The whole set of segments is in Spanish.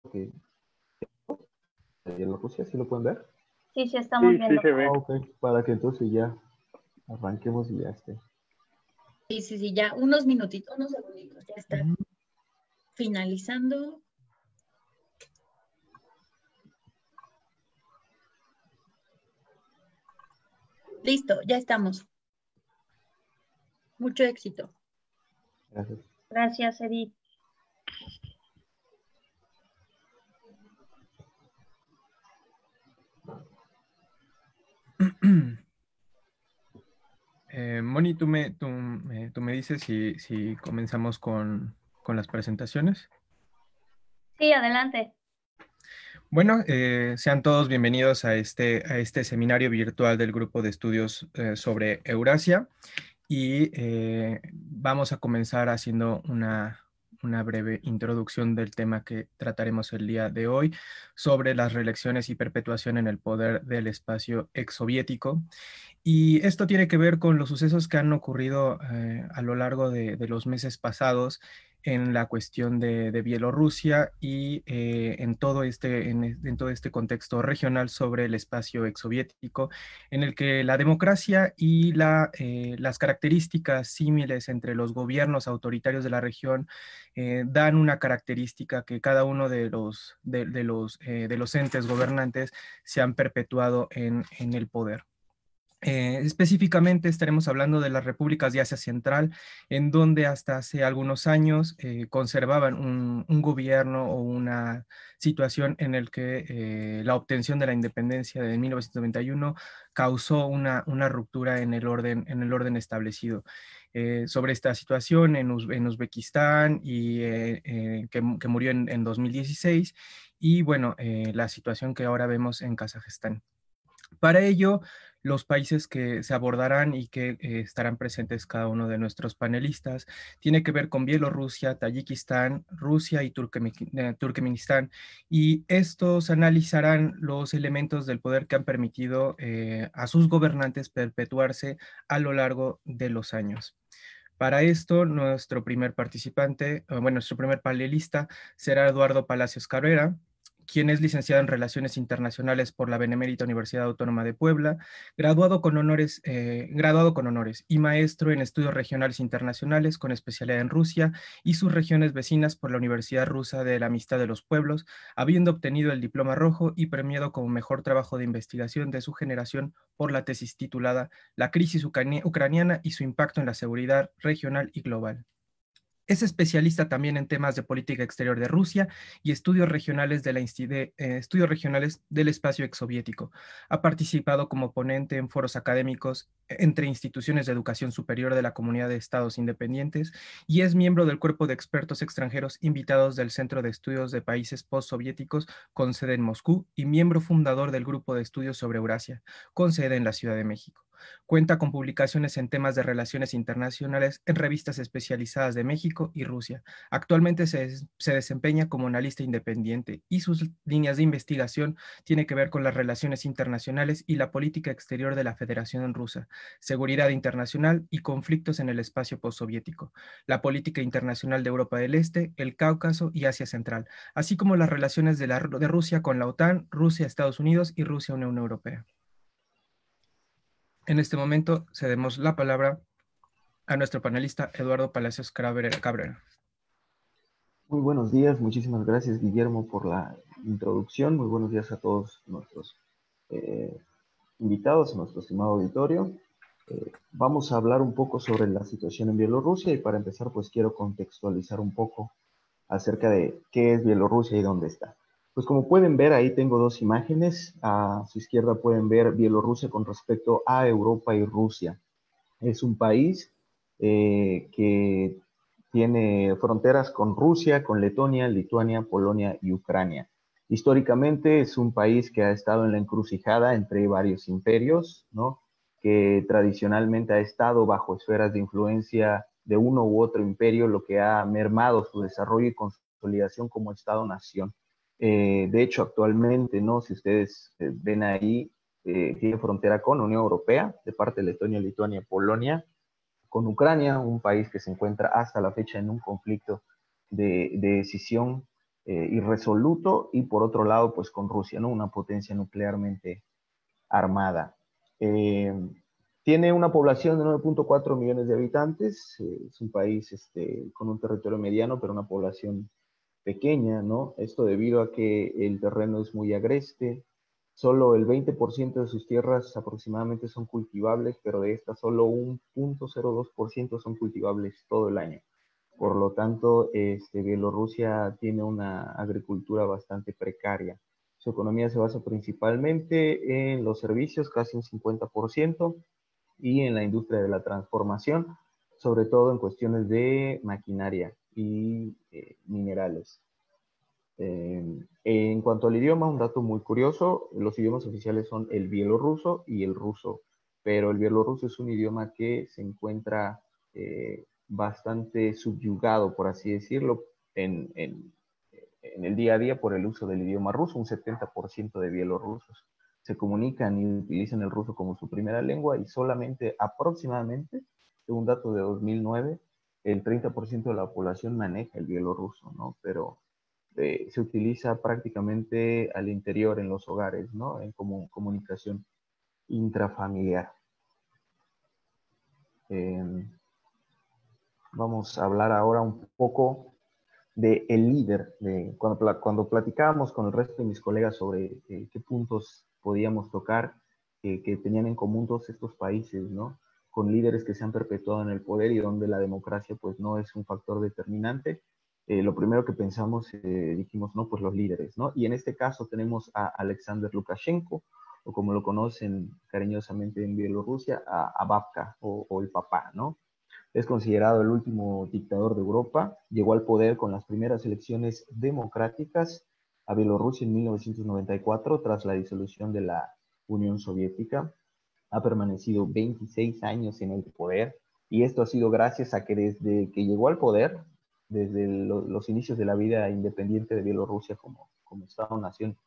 que Bielorrusia, ¿sí lo pueden ver? Sí, sí, estamos Sí, sí viendo. se ve. Ok, para que entonces ya arranquemos y ya esté. Sí, sí, sí, ya unos minutitos, unos segunditos, ya está Ujú. finalizando. Listo, ya estamos. Mucho éxito. Gracias. Gracias, Edith. Moni, tú me dices si comenzamos con las presentaciones. Sí, adelante. Bueno, sean todos bienvenidos a este seminario virtual del Grupo de Estudios sobre Eurasia y vamos a comenzar haciendo una breve introducción del tema que trataremos el día de hoy sobre las reelecciones y perpetuación en el poder del espacio exsoviético. Y esto tiene que ver con los sucesos que han ocurrido a lo largo de los meses pasados en la cuestión de Bielorrusia y en todo este contexto regional sobre el espacio exsoviético, en el que la democracia y las características símiles entre los gobiernos autoritarios de la región dan una característica que cada uno de los entes gobernantes se han perpetuado en el poder. Específicamente estaremos hablando de las repúblicas de Asia Central, en donde hasta hace algunos años conservaban un gobierno o una situación en el que la obtención de la independencia de 1991 causó una ruptura en el orden establecido. Sobre esta situación en Uzbekistán y que murió en 2016 y bueno, la situación que ahora vemos en Kazajistán. Para ello, los países que se abordarán y que estarán presentes cada uno de nuestros panelistas tiene que ver con Bielorrusia, Tayikistán, Rusia y Turkmenistán. Y estos analizarán los elementos del poder que han permitido a sus gobernantes perpetuarse a lo largo de los años. Para esto, nuestro primer participante, bueno, nuestro primer panelista será Eduardo Palacios Cabrera, quien es licenciado en Relaciones Internacionales por la Benemérita Universidad Autónoma de Puebla, graduado con honores y maestro en Estudios Regionales Internacionales con especialidad en Rusia y sus regiones vecinas por la Universidad Rusa de la Amistad de los Pueblos, habiendo obtenido el diploma rojo y premiado como mejor trabajo de investigación de su generación por la tesis titulada La crisis ucraniana y su impacto en la seguridad regional y global. Es especialista también en temas de política exterior de Rusia y estudios regionales, estudios regionales del espacio exsoviético. Ha participado como ponente en foros académicos entre instituciones de educación superior de la Comunidad de Estados Independientes y es miembro del cuerpo de expertos extranjeros invitados del Centro de Estudios de Países Postsoviéticos con sede en Moscú y miembro fundador del Grupo de Estudios sobre Eurasia con sede en la Ciudad de México. Cuenta con publicaciones en temas de relaciones internacionales en revistas especializadas de México y Rusia. Actualmente se desempeña como analista independiente y sus líneas de investigación tienen que ver con las relaciones internacionales y la política exterior de la Federación Rusa, seguridad internacional y conflictos en el espacio postsoviético, la política internacional de Europa del Este, el Cáucaso y Asia Central, así como las relaciones de Rusia con la OTAN, Rusia, Estados Unidos y Rusia, Unión Europea. En este momento cedemos la palabra a nuestro panelista Eduardo Palacios Cabrera. Muy buenos días, muchísimas gracias Guillermo por la introducción. Muy buenos días a todos nuestros eh, invitados, a nuestro estimado auditorio. Vamos a hablar un poco sobre la situación en Bielorrusia y para empezar pues quiero contextualizar un poco acerca de qué es Bielorrusia y dónde está. Pues como pueden ver, ahí tengo dos imágenes. A su izquierda pueden ver Bielorrusia con respecto a Europa y Rusia. Es un país que tiene fronteras con Rusia, con Letonia, Lituania, Polonia y Ucrania. Históricamente es un país que ha estado en la encrucijada entre varios imperios, ¿no? Que tradicionalmente ha estado bajo esferas de influencia de uno u otro imperio, lo que ha mermado su desarrollo y consolidación como Estado-nación. De hecho, actualmente, ¿no? Si ustedes ven ahí, tiene frontera con la Unión Europea, de parte de Letonia, Lituania, Polonia, con Ucrania, un país que se encuentra hasta la fecha en un conflicto de decisión irresoluto, y por otro lado, pues con Rusia, ¿no? Una potencia nuclearmente armada. Tiene una población de 9.4 millones de habitantes, es un país con un territorio mediano, pero una población pequeña, ¿no? Esto debido a que el terreno es muy agreste, solo el 20% de sus tierras aproximadamente son cultivables, pero de estas solo un 0.02% son cultivables todo el año. Por lo tanto, Bielorrusia tiene una agricultura bastante precaria. Su economía se basa principalmente en los servicios, casi un 50%, y en la industria de la transformación, sobre todo en cuestiones de maquinaria y minerales. En cuanto al idioma, un dato muy curioso, los idiomas oficiales son el bielorruso y el ruso, pero el bielorruso es un idioma que se encuentra bastante subyugado, por así decirlo, en el día a día por el uso del idioma ruso. Un 70% de bielorrusos se comunican y utilizan el ruso como su primera lengua, y solamente aproximadamente, según datos de 2009, el 30% de la población maneja el bielorruso, ¿no? Pero se utiliza prácticamente al interior en los hogares, ¿no? En comunicación intrafamiliar. Vamos a hablar ahora un poco de el líder. Cuando platicábamos con el resto de mis colegas sobre qué puntos podíamos tocar, que tenían en común todos estos países, ¿no? Con líderes que se han perpetuado en el poder y donde la democracia pues no es un factor determinante. Lo primero que pensamos, dijimos, no, pues los líderes, ¿no? Y en este caso tenemos a Alexander Lukashenko, o como lo conocen cariñosamente en Bielorrusia, a Babka, o el papá, ¿no? Es considerado el último dictador de Europa. Llegó al poder con las primeras elecciones democráticas a Bielorrusia en 1994, tras la disolución de la Unión Soviética. Ha permanecido 26 años en el poder, y esto ha sido gracias a que desde que llegó al poder, desde los inicios de la vida independiente de Bielorrusia como Estado-nación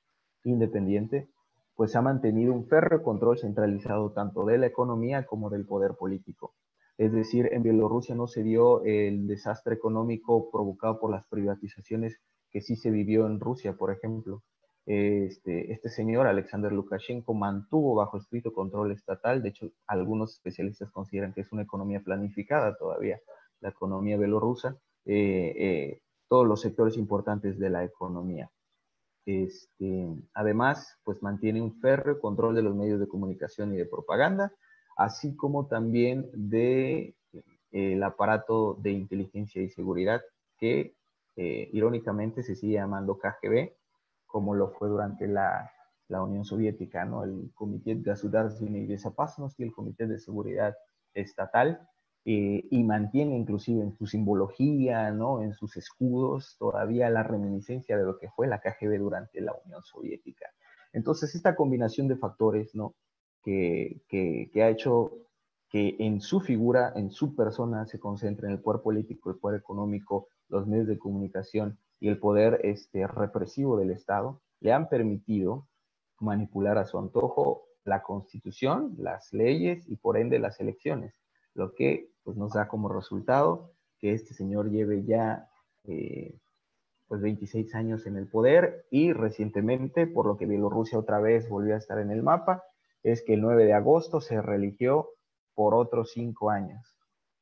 independiente, pues ha mantenido un férreo control centralizado tanto de la economía como del poder político. Es decir, en Bielorrusia no se dio el desastre económico provocado por las privatizaciones que sí se vivió en Rusia, por ejemplo. Este señor, Alexander Lukashenko, mantuvo bajo estricto control estatal. De hecho, algunos especialistas consideran que es una economía planificada todavía, la economía bielorrusa, todos los sectores importantes de la economía. Además, pues mantiene un férreo control de los medios de comunicación y de propaganda, así como también de el aparato de inteligencia y seguridad, que irónicamente se sigue llamando KGB, como lo fue durante la Unión Soviética, ¿no? El Comité Государственной Безопасности, el Comité de Seguridad Estatal, y mantiene inclusive en su simbología, ¿no? En sus escudos, todavía la reminiscencia de lo que fue la KGB durante la Unión Soviética. Entonces, esta combinación de factores, ¿no? que ha hecho que en su figura, en su persona, se concentre en el poder político, el poder económico, los medios de comunicación y el poder represivo del Estado, le han permitido manipular a su antojo la Constitución, las leyes y por ende las elecciones, lo que pues, nos da como resultado que este señor lleve ya pues 26 años en el poder, y recientemente, por lo que Bielorrusia otra vez volvió a estar en el mapa, es que el 9 de agosto se reeligió por otros 5 años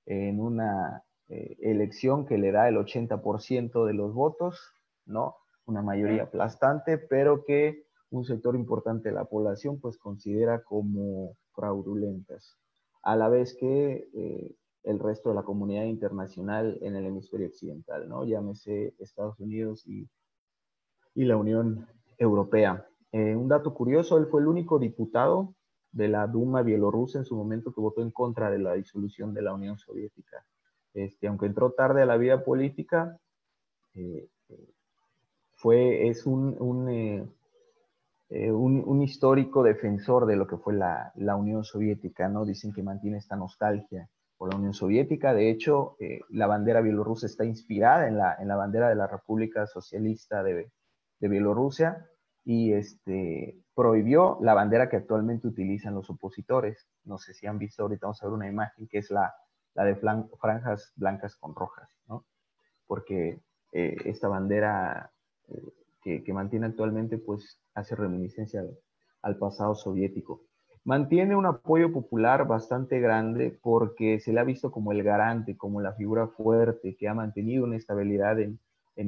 en una elección que le da el 80% de los votos, ¿no? Una mayoría aplastante, pero que un sector importante de la población pues considera como fraudulentas, a la vez que el resto de la comunidad internacional en el hemisferio occidental, ¿no? Llámese Estados Unidos y la Unión Europea. Un dato curioso, él fue el único diputado de la Duma bielorrusa en su momento que votó en contra de la disolución de la Unión Soviética. Aunque entró tarde a la vida política, es un histórico defensor de lo que fue la Unión Soviética, ¿no? Dicen que mantiene esta nostalgia por la Unión Soviética. De hecho, la bandera bielorrusa está inspirada en la bandera de la República Socialista de Bielorrusia, y prohibió la bandera que actualmente utilizan los opositores. No sé si han visto, ahorita vamos a ver una imagen que es la de franjas blancas con rojas, ¿no? Porque esta bandera que mantiene actualmente, pues hace reminiscencia al pasado soviético. Mantiene un apoyo popular bastante grande porque se le ha visto como el garante, como la figura fuerte que ha mantenido una estabilidad en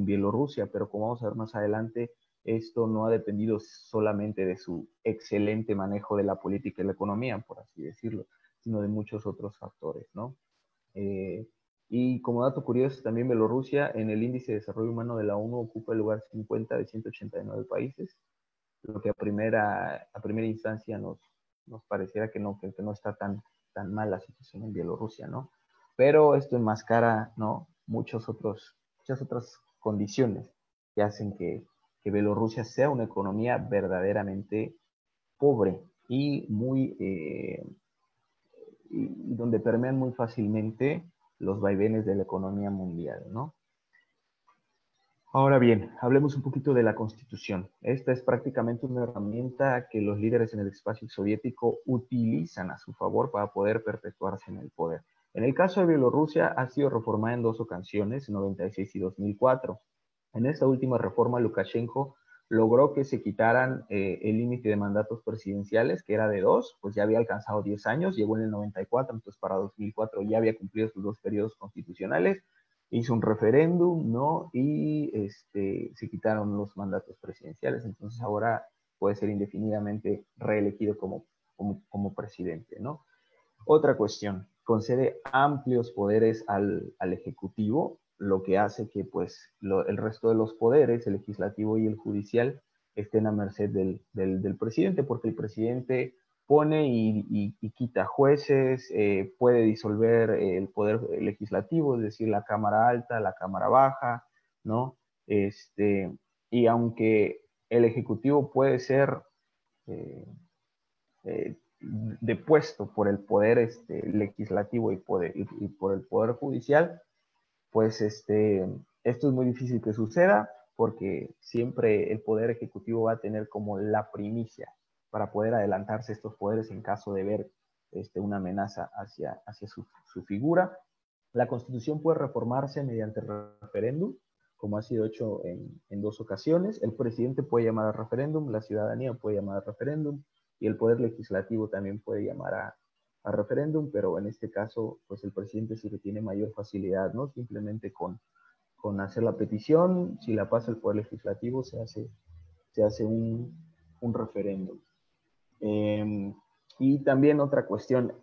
Bielorrusia, pero como vamos a ver más adelante, esto no ha dependido solamente de su excelente manejo de la política y la economía, por así decirlo, sino de muchos otros factores, ¿no? Y como dato curioso, también Bielorrusia en el índice de desarrollo humano de la ONU ocupa el lugar 50 de 189 países, lo que a primera instancia nos pareciera que no está tan mal la situación en Bielorrusia, ¿no? Pero esto enmascara, ¿no? Muchas otras condiciones que hacen que Bielorrusia sea una economía verdaderamente pobre y y donde permean muy fácilmente los vaivenes de la economía mundial, ¿no? Ahora bien, hablemos un poquito de la Constitución. Esta es prácticamente una herramienta que los líderes en el espacio soviético utilizan a su favor para poder perpetuarse en el poder. En el caso de Bielorrusia, ha sido reformada en 2 ocasiones, en 96 y 2004. En esta última reforma, Lukashenko logró que se quitaran el límite de mandatos presidenciales, que era de 2, pues ya había alcanzado 10 años, llegó en el 94, entonces para 2004 ya había cumplido sus 2 periodos constitucionales, hizo un referéndum, ¿no? Y se quitaron los mandatos presidenciales, entonces ahora puede ser indefinidamente reelegido como presidente, ¿no? Otra cuestión, concede amplios poderes al Ejecutivo, lo que hace que pues el resto de los poderes, el legislativo y el judicial, estén a merced del presidente, porque el presidente pone y quita jueces, puede disolver el poder legislativo, es decir, la Cámara Alta, la Cámara Baja, ¿no? Y aunque el Ejecutivo puede ser eh, eh, depuesto por el poder legislativo y por el poder judicial, pues esto es muy difícil que suceda porque siempre el poder ejecutivo va a tener como la primicia para poder adelantarse estos poderes en caso de ver una amenaza hacia su figura. La Constitución puede reformarse mediante referéndum, como ha sido hecho en 2 ocasiones. El presidente puede llamar a referéndum, la ciudadanía puede llamar a referéndum y el poder legislativo también puede llamar a referéndum, pero en este caso, pues el presidente sí que tiene mayor facilidad, ¿no? Simplemente con hacer la petición, si la pasa el poder legislativo, se hace un referéndum. Y también otra cuestión,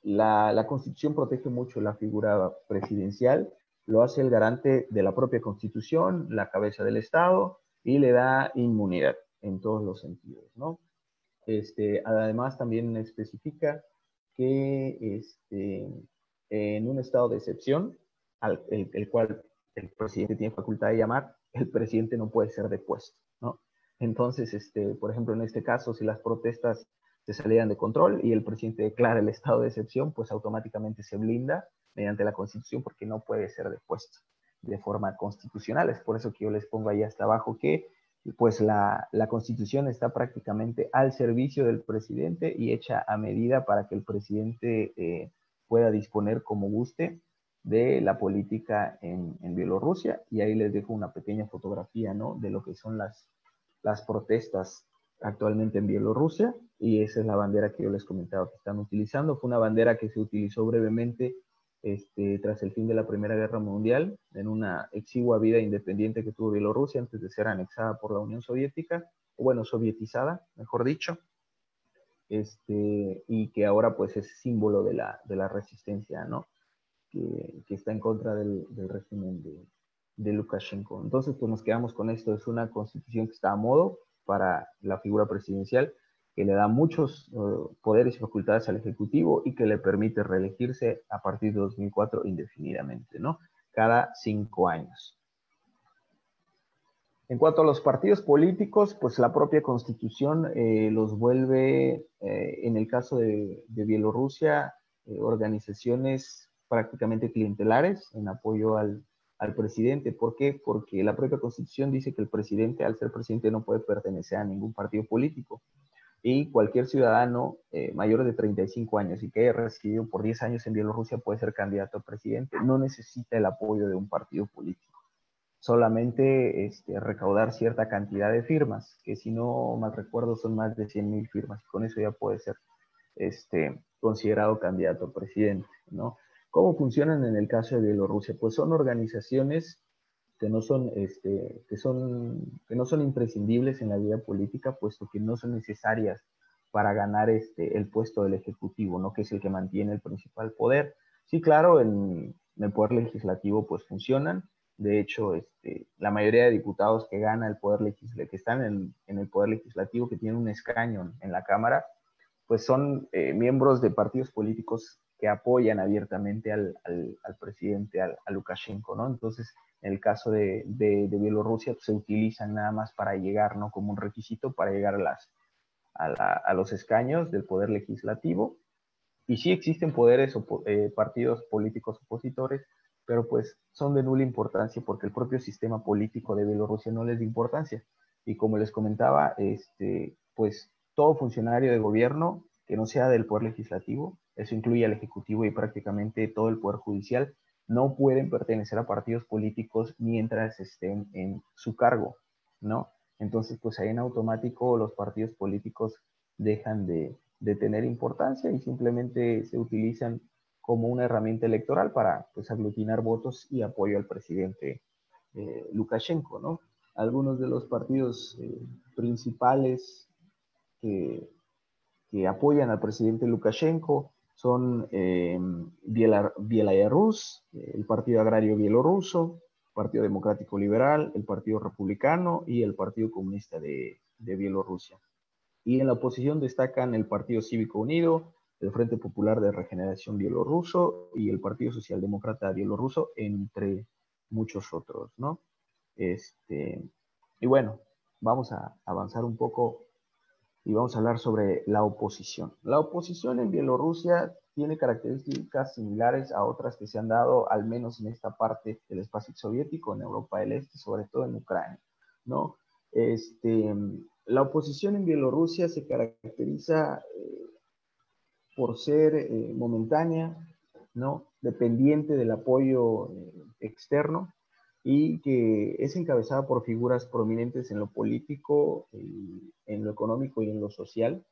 la Constitución protege mucho la figura presidencial, lo hace el garante de la propia Constitución, la cabeza del Estado, y le da inmunidad en todos los sentidos, ¿no? Además, también especifica que en un estado de excepción, el cual el presidente tiene facultad de llamar, el presidente no puede ser depuesto, ¿no? Entonces, por ejemplo, en este caso, si las protestas se salieran de control y el presidente declara el estado de excepción, pues automáticamente se blinda mediante la Constitución porque no puede ser depuesto de forma constitucional. Es por eso que yo les pongo ahí hasta abajo que pues la Constitución está prácticamente al servicio del presidente y hecha a medida para que el presidente pueda disponer como guste de la política en Bielorrusia. Y ahí les dejo una pequeña fotografía, ¿no? De lo que son las protestas actualmente en Bielorrusia. Y esa es la bandera que yo les comentaba que están utilizando. Fue una bandera que se utilizó brevemente tras el fin de la Primera Guerra Mundial, en una exigua vida independiente que tuvo Bielorrusia antes de ser anexada por la Unión Soviética, o bueno, sovietizada, mejor dicho, y que ahora pues es símbolo de la resistencia, ¿no? Que está en contra del régimen de Lukashenko. Entonces, pues nos quedamos con esto, es una constitución que está a modo para la figura presidencial, que le da muchos poderes y facultades al Ejecutivo y que le permite reelegirse a partir de 2004 indefinidamente, ¿no? Cada 5 años. En cuanto a los partidos políticos, pues la propia Constitución los vuelve, en el caso de Bielorrusia, organizaciones prácticamente clientelares en apoyo al presidente. ¿Por qué? Porque la propia Constitución dice que el presidente, al ser presidente, no puede pertenecer a ningún partido político. Y cualquier ciudadano mayor de 35 años y que haya residido por 10 años en Bielorrusia puede ser candidato a presidente. No necesita el apoyo de un partido político. solamente recaudar cierta cantidad de firmas, que si no mal recuerdo son más de 100.000 firmas, con eso ya puede ser considerado candidato a presidente, ¿no? ¿Cómo funcionan en el caso de Bielorrusia? Pues son organizaciones que no son, que no son imprescindibles en la vida política, puesto que no son necesarias para ganar el puesto del Ejecutivo, ¿no? Que es el que mantiene el principal poder. Sí, claro, en el poder legislativo pues funcionan. De hecho, la mayoría de diputados que gana el poder legislativo, que están en el poder legislativo, que tienen un escaño en la Cámara, pues son miembros de partidos políticos que apoyan abiertamente al presidente, a Lukashenko, ¿no? Entonces, en el caso de Bielorrusia, pues, se utilizan nada más para llegar, ¿no? Como un requisito para llegar a los escaños del poder legislativo. Y sí existen partidos políticos opositores, pero pues son de nula importancia porque el propio sistema político de Bielorrusia no les da importancia. Y como les comentaba, pues todo funcionario de gobierno que no sea del poder legislativo, eso incluye al ejecutivo y prácticamente todo el poder judicial, no pueden pertenecer a partidos políticos mientras estén en su cargo, ¿no? Entonces, pues ahí en automático los partidos políticos dejan de tener importancia y simplemente se utilizan como una herramienta electoral para pues, aglutinar votos y apoyo al presidente Lukashenko, ¿no? Algunos de los partidos principales que, que, apoyan al presidente Lukashenko son Belarus, el Partido Agrario Bielorruso, Partido Democrático Liberal, el Partido Republicano y el Partido Comunista de Bielorrusia. Y en la oposición destacan el Partido Cívico Unido, el Frente Popular de Regeneración Bielorruso y el Partido Socialdemócrata Bielorruso, entre muchos otros, ¿no? Y bueno, vamos a avanzar un poco y vamos a hablar sobre la oposición. La oposición en Bielorrusia tiene características similares a otras que se han dado, al menos en esta parte del espacio soviético, en Europa del Este, sobre todo en Ucrania, ¿no? La oposición en Bielorrusia se caracteriza por ser momentánea, ¿no? Dependiente del apoyo externo y que es encabezada por figuras prominentes en lo político, en lo económico y en lo social,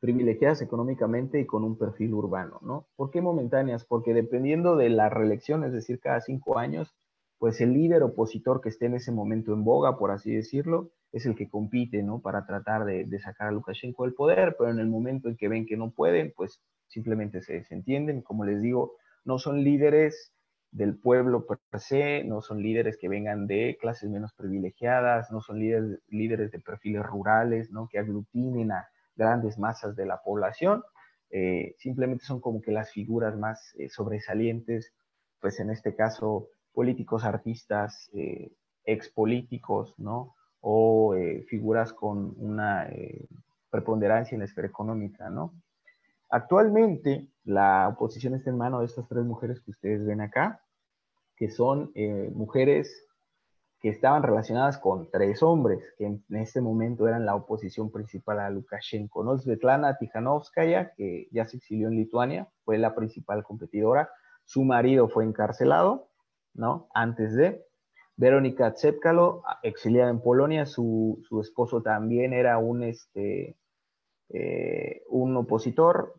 privilegiadas económicamente y con un perfil urbano, ¿no? ¿Por qué momentáneas? Porque dependiendo de la reelección, es decir, cada 5 años, pues el líder opositor que esté en ese momento en boga, por así decirlo, es el que compite, ¿no? Para tratar de sacar a Lukashenko del poder, pero en el momento en que ven que no pueden, pues simplemente se desentienden. Como les digo, no son líderes del pueblo per se, no son líderes que vengan de clases menos privilegiadas, no son líderes de perfiles rurales, ¿no? Que aglutinen a grandes masas de la población, simplemente son como que las figuras más sobresalientes, pues en este caso políticos, artistas, expolíticos, ¿no? O figuras con una preponderancia en la esfera económica, ¿no? Actualmente la oposición está en manos de estas 3 mujeres que ustedes ven acá, que son mujeres que estaban relacionadas con 3 hombres, que en este momento eran la oposición principal a Lukashenko, ¿no? Svetlana Tikhanovskaya, que ya se exilió en Lituania, fue la principal competidora, su marido fue encarcelado, ¿no? Antes de Verónica Tsepkalo, exiliada en Polonia, su esposo también era un opositor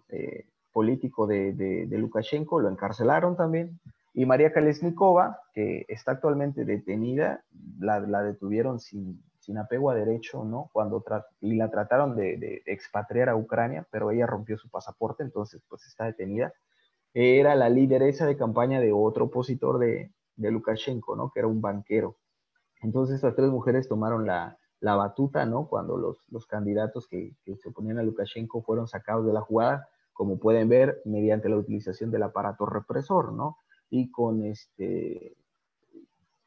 político de Lukashenko, lo encarcelaron también. Y María Kalesnikova, que está actualmente detenida, la detuvieron sin apego a derecho, ¿no? Y la trataron de expatriar a Ucrania, pero ella rompió su pasaporte, entonces pues está detenida. Era la lideresa de campaña de otro opositor de Lukashenko, ¿no? Que era un banquero. Entonces estas 3 mujeres tomaron la batuta, ¿no? Cuando los candidatos que se oponían a Lukashenko fueron sacados de la jugada, como pueden ver, mediante la utilización del aparato represor, ¿no? Y con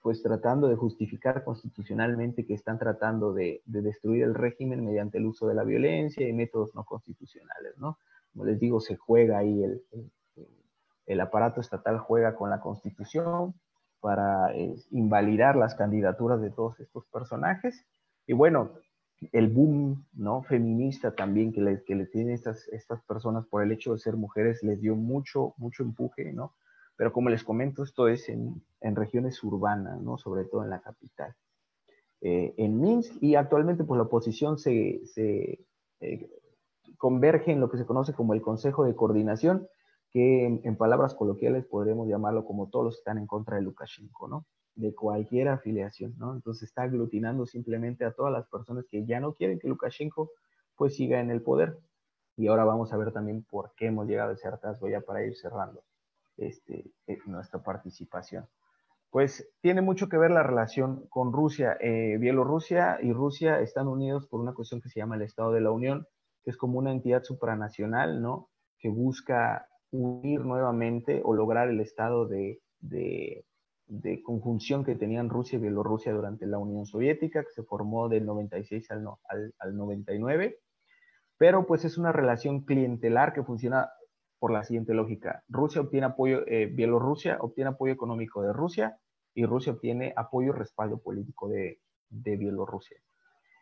pues tratando de justificar constitucionalmente que están tratando de destruir el régimen mediante el uso de la violencia y métodos no constitucionales, ¿no? Como les digo, se juega ahí el aparato estatal juega con la constitución para invalidar las candidaturas de todos estos personajes. Y bueno, el boom, ¿no? Feminista también que le tienen estas personas por el hecho de ser mujeres les dio mucho empuje, ¿no? pero como les comento, esto es en regiones urbanas, ¿no? Sobre todo en la capital. En Minsk, y actualmente pues la oposición se converge en lo que se conoce como el Consejo de Coordinación, que en palabras coloquiales podríamos llamarlo como todos los que están en contra de Lukashenko, ¿no? De cualquier afiliación, ¿no? Entonces está aglutinando simplemente a todas las personas que ya no quieren que Lukashenko pues siga en el poder. Y ahora vamos a ver también por qué hemos llegado a ese hartazgo ya para ir cerrando nuestra participación. Pues tiene mucho que ver la relación con Rusia. Bielorrusia y Rusia están unidos por una cuestión que se llama el Estado de la Unión, que es como una entidad supranacional, ¿no? Que busca unir nuevamente o lograr el estado de conjunción que tenían Rusia y Bielorrusia durante la Unión Soviética, que se formó del 96 al 99, pero pues es una relación clientelar que funciona por la siguiente lógica. Rusia obtiene apoyo, Bielorrusia obtiene apoyo económico de Rusia y Rusia obtiene apoyo y respaldo político de Bielorrusia.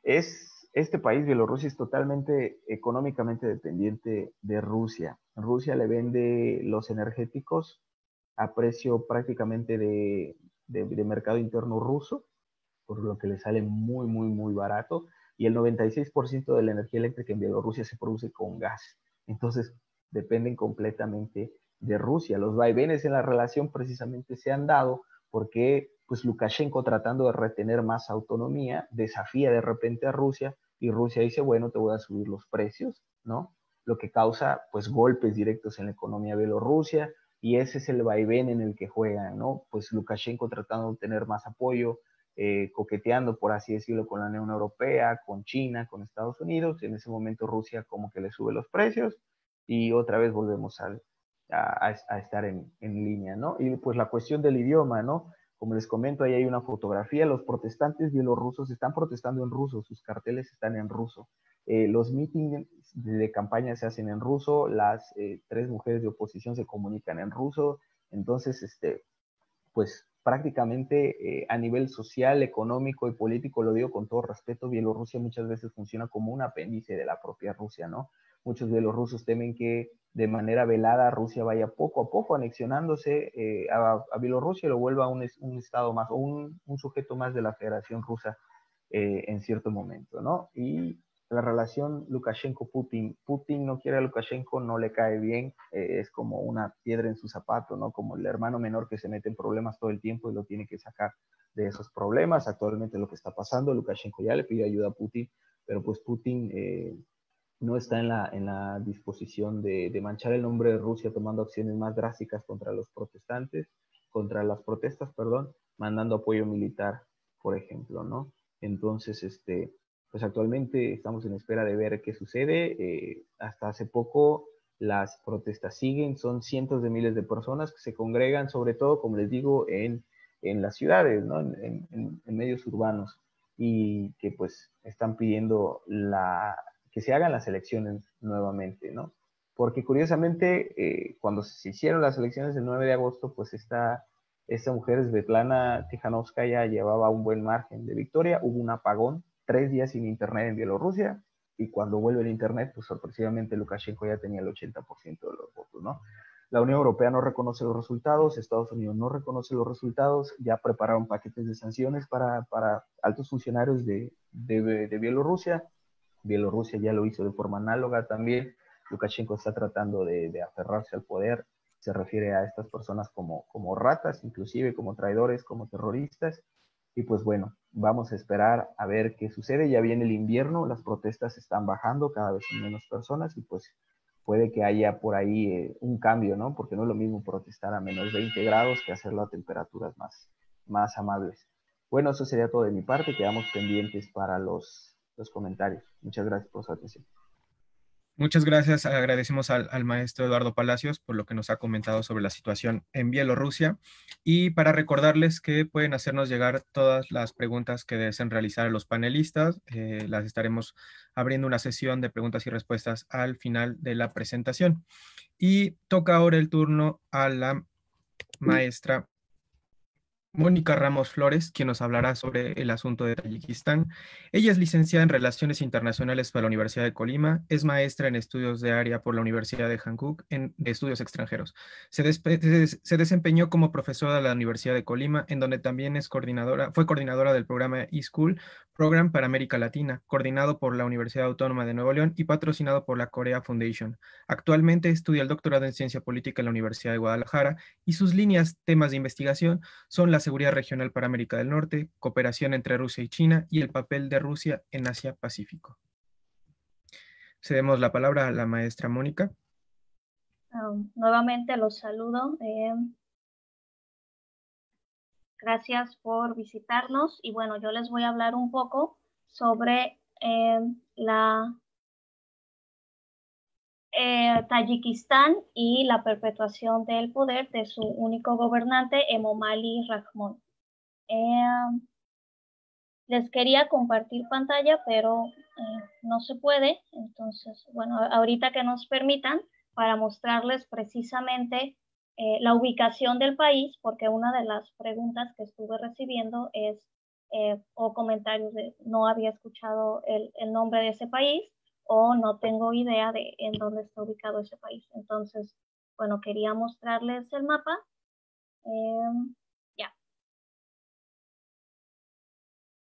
Este país, Bielorrusia, es totalmente económicamente dependiente de Rusia. Rusia le vende los energéticos a precio prácticamente de mercado interno ruso, por lo que le sale muy, muy, muy barato. Y el 96% de la energía eléctrica en Bielorrusia se produce con gas. Entonces, dependen completamente de Rusia. Los vaivenes en la relación precisamente se han dado porque pues Lukashenko, tratando de retener más autonomía, desafía de repente a Rusia y Rusia dice, bueno, te voy a subir los precios, ¿no? Lo que causa pues golpes directos en la economía de Bielorrusia, y ese es el vaivén en el que juegan, ¿no? Pues Lukashenko tratando de tener más apoyo, coqueteando, por así decirlo, con la Unión Europea, con China, con Estados Unidos. En ese momento Rusia como que le sube los precios y otra vez volvemos a estar en línea, ¿no? Y pues la cuestión del idioma, ¿no? Como les comento, ahí hay una fotografía. Los protestantes bielorrusos están protestando en ruso, sus carteles están en ruso. Los mítines de campaña se hacen en ruso, las 3 mujeres de oposición se comunican en ruso. Entonces, pues prácticamente a nivel social, económico y político, lo digo con todo respeto, Bielorrusia muchas veces funciona como un apéndice de la propia Rusia, ¿no? Muchos bielorrusos temen que de manera velada Rusia vaya poco a poco anexionándose a Bielorrusia y lo vuelva un estado más o un sujeto más de la Federación Rusa en cierto momento, ¿no? Y la relación Lukashenko-Putin. Putin no quiere a Lukashenko, no le cae bien, es como una piedra en su zapato, ¿no? Como el hermano menor que se mete en problemas todo el tiempo y lo tiene que sacar de esos problemas. Actualmente lo que está pasando, Lukashenko ya le pide ayuda a Putin, pero pues Putin no está en la disposición de manchar el nombre de Rusia tomando acciones más drásticas contra los protestantes, contra las protestas, perdón, mandando apoyo militar, por ejemplo, ¿no? Entonces, pues actualmente estamos en espera de ver qué sucede. Hasta hace poco las protestas siguen, son cientos de miles de personas que se congregan, sobre todo, como les digo, en las ciudades, ¿no? En medios urbanos, y que pues están pidiendo que se hagan las elecciones nuevamente, ¿no? Porque curiosamente, cuando se hicieron las elecciones el 9 de agosto, pues esta mujer, Svetlana Tikhanovskaya, llevaba un buen margen de victoria. Hubo un apagón, 3 días sin internet en Bielorrusia, y cuando vuelve el internet, pues sorpresivamente Lukashenko ya tenía el 80% de los votos, ¿no? La Unión Europea no reconoce los resultados, Estados Unidos no reconoce los resultados, ya prepararon paquetes de sanciones para altos funcionarios de Bielorrusia. Bielorrusia ya lo hizo de forma análoga también. Lukashenko está tratando de aferrarse al poder, se refiere a estas personas como ratas, inclusive como traidores, como terroristas. Y pues bueno, vamos a esperar a ver qué sucede. Ya viene el invierno, las protestas están bajando, cada vez son menos personas y pues puede que haya por ahí un cambio, ¿no? Porque no es lo mismo protestar a menos 20 grados que hacerlo a temperaturas más amables. Bueno, eso sería todo de mi parte. Quedamos pendientes para los comentarios. Muchas gracias por su atención. Muchas gracias. Agradecemos al maestro Eduardo Palacios por lo que nos ha comentado sobre la situación en Bielorrusia. Y para recordarles que pueden hacernos llegar todas las preguntas que deseen realizar a los panelistas. Las estaremos abriendo una sesión de preguntas y respuestas al final de la presentación. Y toca ahora el turno a la maestra Mónica Ramos Flores, quien nos hablará sobre el asunto de Tayikistán. Ella es licenciada en Relaciones Internacionales por la Universidad de Colima, es maestra en estudios de área por la Universidad de Hankook de estudios extranjeros. Se desempeñó como profesora de la Universidad de Colima, en donde también fue coordinadora del programa eSchool Program para América Latina, coordinado por la Universidad Autónoma de Nuevo León y patrocinado por la Korea Foundation. Actualmente estudia el doctorado en Ciencia Política en la Universidad de Guadalajara y sus temas de investigación son la seguridad regional para América del Norte, cooperación entre Rusia y China y el papel de Rusia en Asia-Pacífico. Cedemos la palabra a la maestra Mónica. Nuevamente los saludo. Gracias por visitarnos y bueno, yo les voy a hablar un poco sobre Tayikistán y la perpetuación del poder de su único gobernante, Emomali Rahmon. Les quería compartir pantalla, pero no se puede. Entonces, bueno, ahorita que nos permitan para mostrarles precisamente la ubicación del país, porque una de las preguntas que estuve recibiendo es, o comentarios de no había escuchado el nombre de ese país o no tengo idea de en dónde está ubicado ese país. Entonces, bueno, quería mostrarles el mapa. Ya.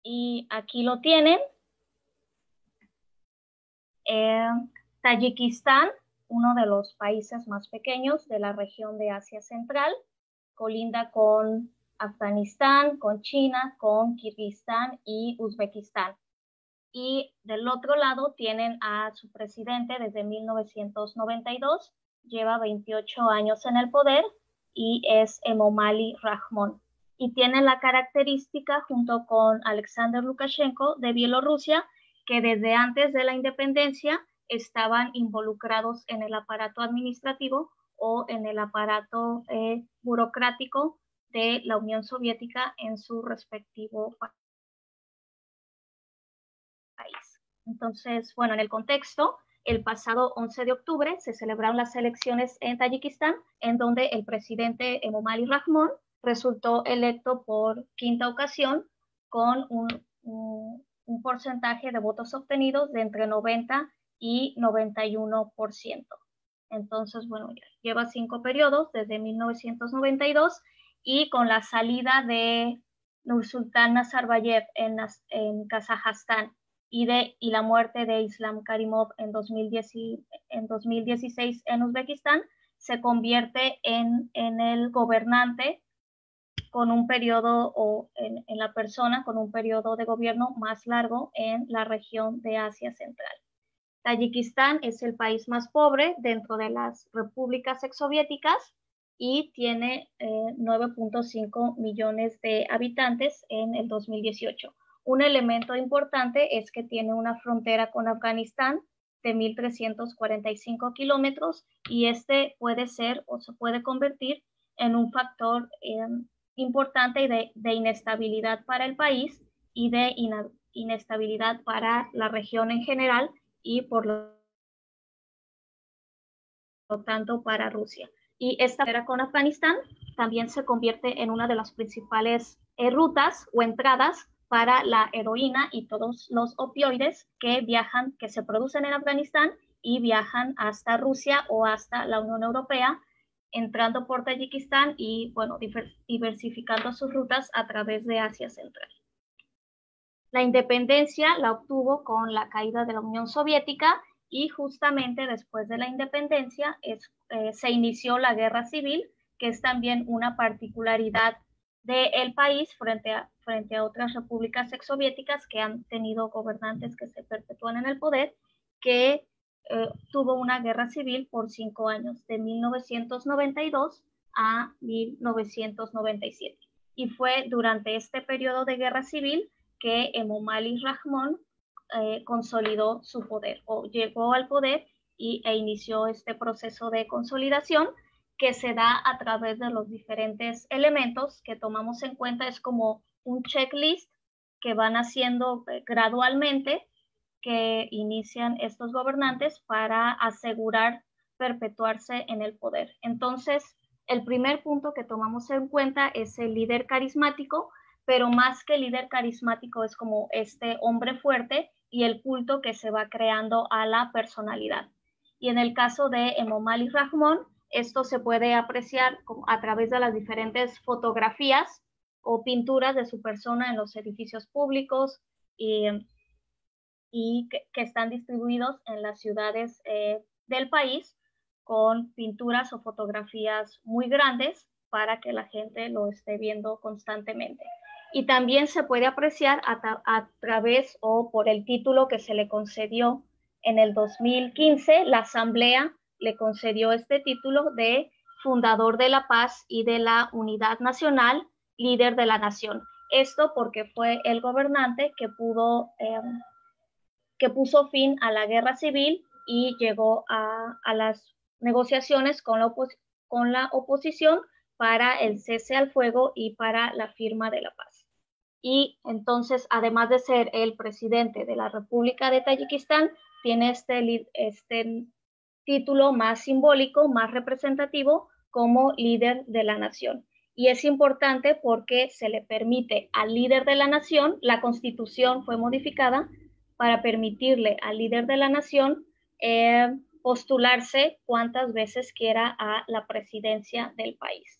Y aquí lo tienen. Tayikistán, uno de los países más pequeños de la región de Asia Central, colinda con Afganistán, con China, con Kirguistán y Uzbekistán. Y del otro lado tienen a su presidente desde 1992, lleva 28 años en el poder y es Emomali Rahmon. Y tiene la característica, junto con Alexander Lukashenko de Bielorrusia, que desde antes de la independencia estaban involucrados en el aparato administrativo o en el aparato burocrático de la Unión Soviética en su respectivo país. Entonces, bueno, en el contexto, el pasado 11 de octubre se celebraron las elecciones en Tayikistán, en donde el presidente Emomali Rahmon resultó electo por quinta ocasión con un porcentaje de votos obtenidos de entre 90 y 91%. Entonces, bueno, lleva 5 periodos desde 1992 y con la salida de Nursultán Nazarbayev en Kazajstán y la muerte de Islam Karimov en 2016 en Uzbekistán, se convierte en el gobernante con un periodo, o en la persona con un periodo de gobierno más largo en la región de Asia Central. Tayikistán es el país más pobre dentro de las repúblicas exsoviéticas y tiene 9.5 millones de habitantes en el 2018. Un elemento importante es que tiene una frontera con Afganistán de 1.345 kilómetros y este puede ser o se puede convertir en un factor importante de inestabilidad para el país y de inestabilidad para la región en general y por lo tanto para Rusia. Y esta guerra con Afganistán también se convierte en una de las principales rutas o entradas para la heroína y todos los opioides que se producen en Afganistán y viajan hasta Rusia o hasta la Unión Europea, entrando por Tayikistán y, bueno, diversificando sus rutas a través de Asia Central. La independencia la obtuvo con la caída de la Unión Soviética y justamente después de la independencia se inició la guerra civil, que es también una particularidad del país frente a otras repúblicas exsoviéticas que han tenido gobernantes que se perpetúan en el poder, que tuvo una guerra civil por 5 años, de 1992 a 1997. Y fue durante este periodo de guerra civil que Emomali Rahmon consolidó su poder o llegó al poder e inició este proceso de consolidación que se da a través de los diferentes elementos que tomamos en cuenta. Es como un checklist que van haciendo gradualmente, que inician estos gobernantes para asegurar perpetuarse en el poder. Entonces, El primer punto que tomamos en cuenta es el líder carismático, pero más que líder carismático es como este hombre fuerte y el culto que se va creando a la personalidad. Y en el caso de Emomali Rahmon, esto se puede apreciar a través de las diferentes fotografías o pinturas de su persona en los edificios públicos y que están distribuidos en las ciudades del país, con pinturas o fotografías muy grandes para que la gente lo esté viendo constantemente. Y también se puede apreciar a través o por el título que se le concedió en el 2015, la Asamblea le concedió este título de fundador de la paz y de la unidad nacional, líder de la nación. Esto porque fue el gobernante que puso fin a la guerra civil y llegó a las negociaciones con la oposición para el cese al fuego y para la firma de la paz. Y entonces, además de ser el presidente de la República de Tayikistán, tiene este título más simbólico, más representativo como líder de la nación. Y es importante porque se le permite al líder de la nación, la constitución fue modificada para permitirle al líder de la nación postularse cuantas veces quiera a la presidencia del país.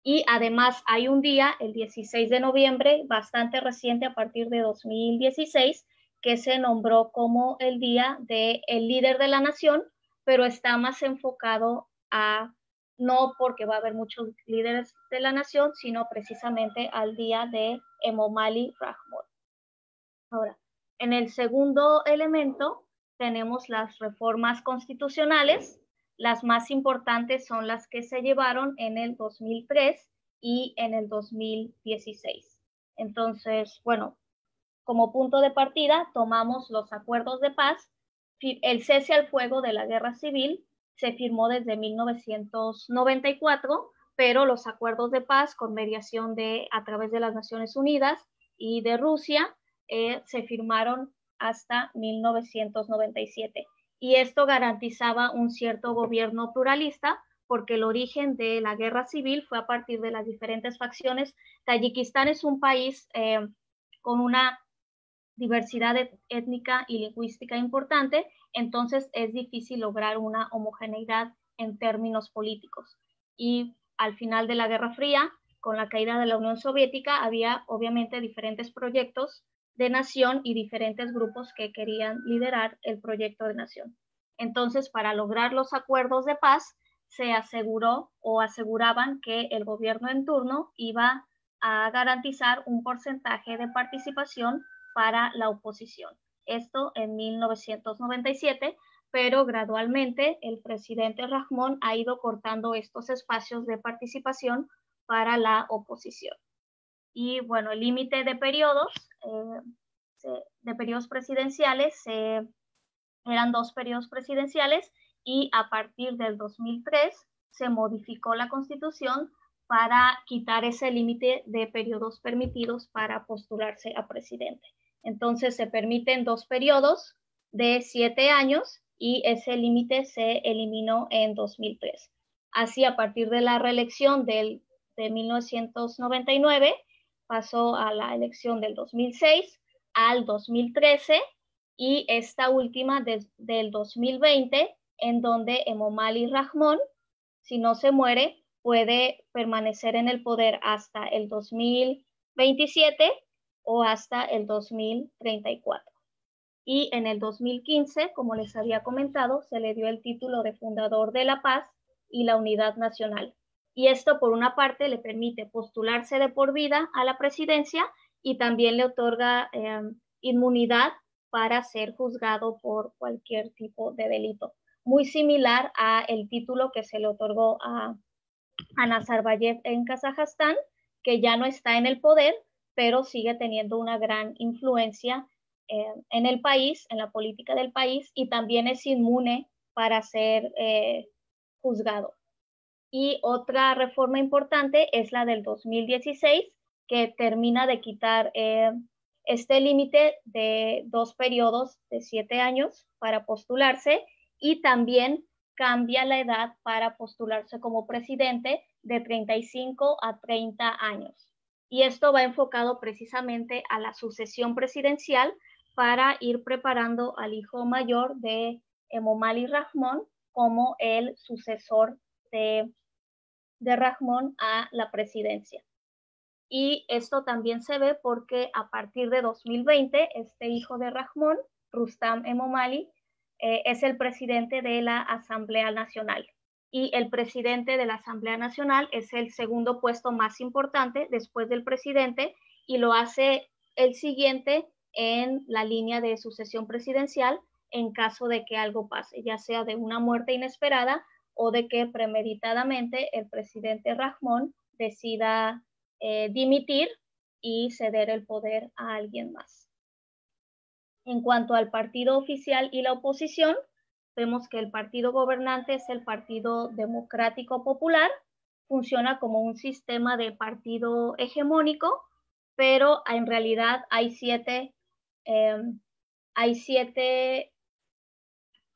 Y además hay un día, el 16 de noviembre, bastante reciente a partir de 2016, que se nombró como el Día del Líder de la Nación, pero está más enfocado a, no porque va a haber muchos líderes de la nación, sino precisamente al Día de Emomali Rahmon. Ahora, en el segundo elemento tenemos las reformas constitucionales. Las más importantes son las que se llevaron en el 2003 y en el 2016. Entonces, bueno, como punto de partida tomamos los acuerdos de paz. El cese al fuego de la guerra civil se firmó desde 1994, pero los acuerdos de paz con mediación a través de las Naciones Unidas y de Rusia se firmaron hasta 1997. Y esto garantizaba un cierto gobierno pluralista porque el origen de la guerra civil fue a partir de las diferentes facciones. Tayikistán es un país con una diversidad étnica y lingüística importante, entonces es difícil lograr una homogeneidad en términos políticos. Y al final de la Guerra Fría, con la caída de la Unión Soviética, había obviamente diferentes proyectos de nación y diferentes grupos que querían liderar el proyecto de nación. Entonces, para lograr los acuerdos de paz, se aseguró o aseguraban que el gobierno en turno iba a garantizar un porcentaje de participación para la oposición. Esto en 1997, pero gradualmente el presidente Rahmon ha ido cortando estos espacios de participación para la oposición. Y bueno, el límite de periodos presidenciales eran 2 periodos presidenciales y a partir del 2003 se modificó la Constitución para quitar ese límite de periodos permitidos para postularse a presidente. Entonces se permiten 2 periodos de 7 años y ese límite se eliminó en 2003. Así, a partir de la reelección de 1999, pasó a la elección del 2006, al 2013 y esta última del 2020, en donde Emomali Rahmon, si no se muere, puede permanecer en el poder hasta el 2027 o hasta el 2034. Y en el 2015, como les había comentado, se le dio el título de fundador de la paz y la unidad nacional. Y esto, por una parte, le permite postularse de por vida a la presidencia y también le otorga inmunidad para ser juzgado por cualquier tipo de delito. Muy similar a el título que se le otorgó a Nazarbayev en Kazajstán, que ya no está en el poder, pero sigue teniendo una gran influencia en el país, en la política del país, y también es inmune para ser juzgado. Y otra reforma importante es la del 2016, que termina de quitar este límite de 2 periodos de 7 años para postularse y también cambia la edad para postularse como presidente de 35 a 30 años. Y esto va enfocado precisamente a la sucesión presidencial para ir preparando al hijo mayor de Emomali Rahmon como el sucesor de Rahmon a la presidencia. Y esto también se ve porque a partir de 2020, este hijo de Rahmon, Rustam Emomali, es el presidente de la Asamblea Nacional. Y el presidente de la Asamblea Nacional es el segundo puesto más importante después del presidente y lo hace el siguiente en la línea de sucesión presidencial en caso de que algo pase, ya sea de una muerte inesperada o de que premeditadamente el presidente Rahmon decida dimitir y ceder el poder a alguien más. En cuanto al partido oficial y la oposición, vemos que el partido gobernante es el Partido Democrático Popular, funciona como un sistema de partido hegemónico, pero en realidad hay siete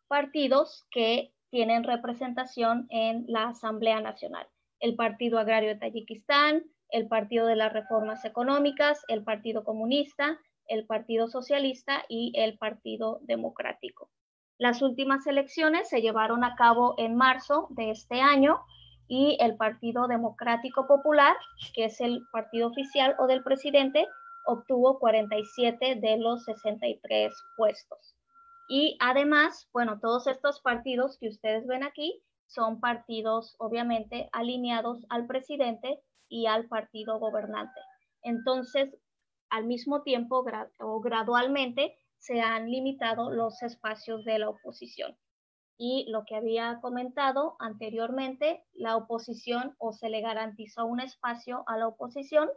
partidos que tienen representación en la Asamblea Nacional. El Partido Agrario de Tayikistán, el Partido de las Reformas Económicas, el Partido Comunista, el Partido Socialista y el Partido Democrático. Las últimas elecciones se llevaron a cabo en marzo de este año y el Partido Democrático Popular, que es el partido oficial o del presidente, obtuvo 47 de los 63 puestos. Y además, bueno, todos estos partidos que ustedes ven aquí son partidos obviamente alineados al presidente y al partido gobernante. Entonces, al mismo tiempo o gradualmente se han limitado los espacios de la oposición. Y lo que había comentado anteriormente, la oposición o se le garantiza un espacio a la oposición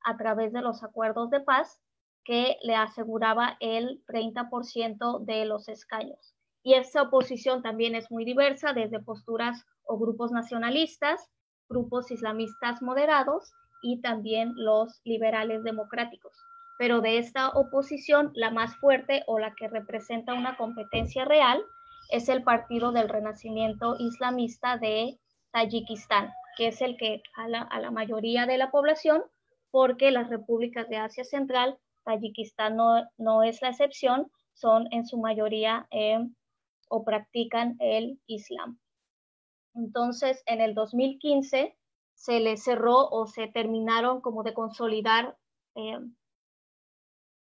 a través de los acuerdos de paz que le aseguraba el 30% de los escaños. Y esta oposición también es muy diversa, desde posturas o grupos nacionalistas, grupos islamistas moderados y también los liberales democráticos. Pero de esta oposición, la más fuerte o la que representa una competencia real es el Partido del Renacimiento Islamista de Tayikistán, que es el que jala a la mayoría de la población, porque las repúblicas de Asia Central, Tayikistán no es la excepción, son en su mayoría o practican el Islam. Entonces, en el 2015 se le cerró o se terminaron como de consolidar,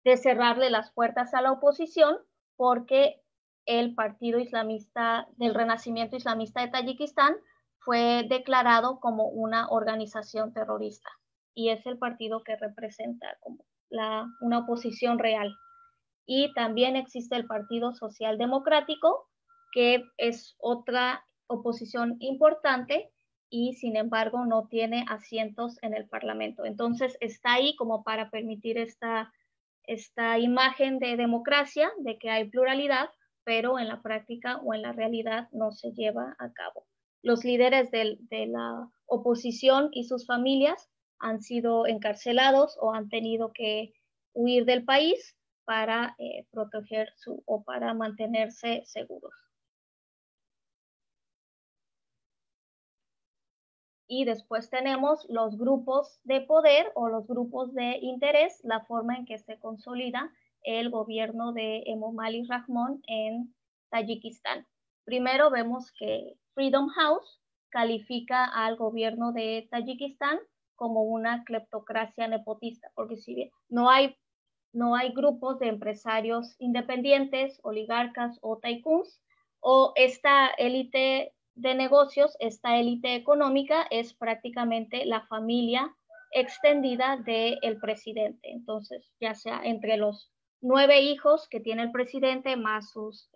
de cerrarle las puertas a la oposición, porque el Partido Islamista del Renacimiento Islamista de Tayikistán fue declarado como una organización terrorista y es el partido que representa como una oposición real. Y también existe el Partido Social Democrático, que es otra oposición importante y sin embargo no tiene asientos en el Parlamento. Entonces está ahí como para permitir esta imagen de democracia, de que hay pluralidad, pero en la práctica o en la realidad no se lleva a cabo. Los líderes de la oposición y sus familias han sido encarcelados o han tenido que huir del país para proteger o para mantenerse seguros. Y después tenemos los grupos de poder o los grupos de interés, la forma en que se consolida el gobierno de Emomali Rahmon en Tayikistán. Primero vemos que Freedom House califica al gobierno de Tayikistán como una cleptocracia nepotista, porque si bien no hay grupos de empresarios independientes, oligarcas o tycoons, o esta élite de negocios, esta élite económica es prácticamente la familia extendida del presidente. Entonces, ya sea entre los 9 hijos que tiene el presidente, más sus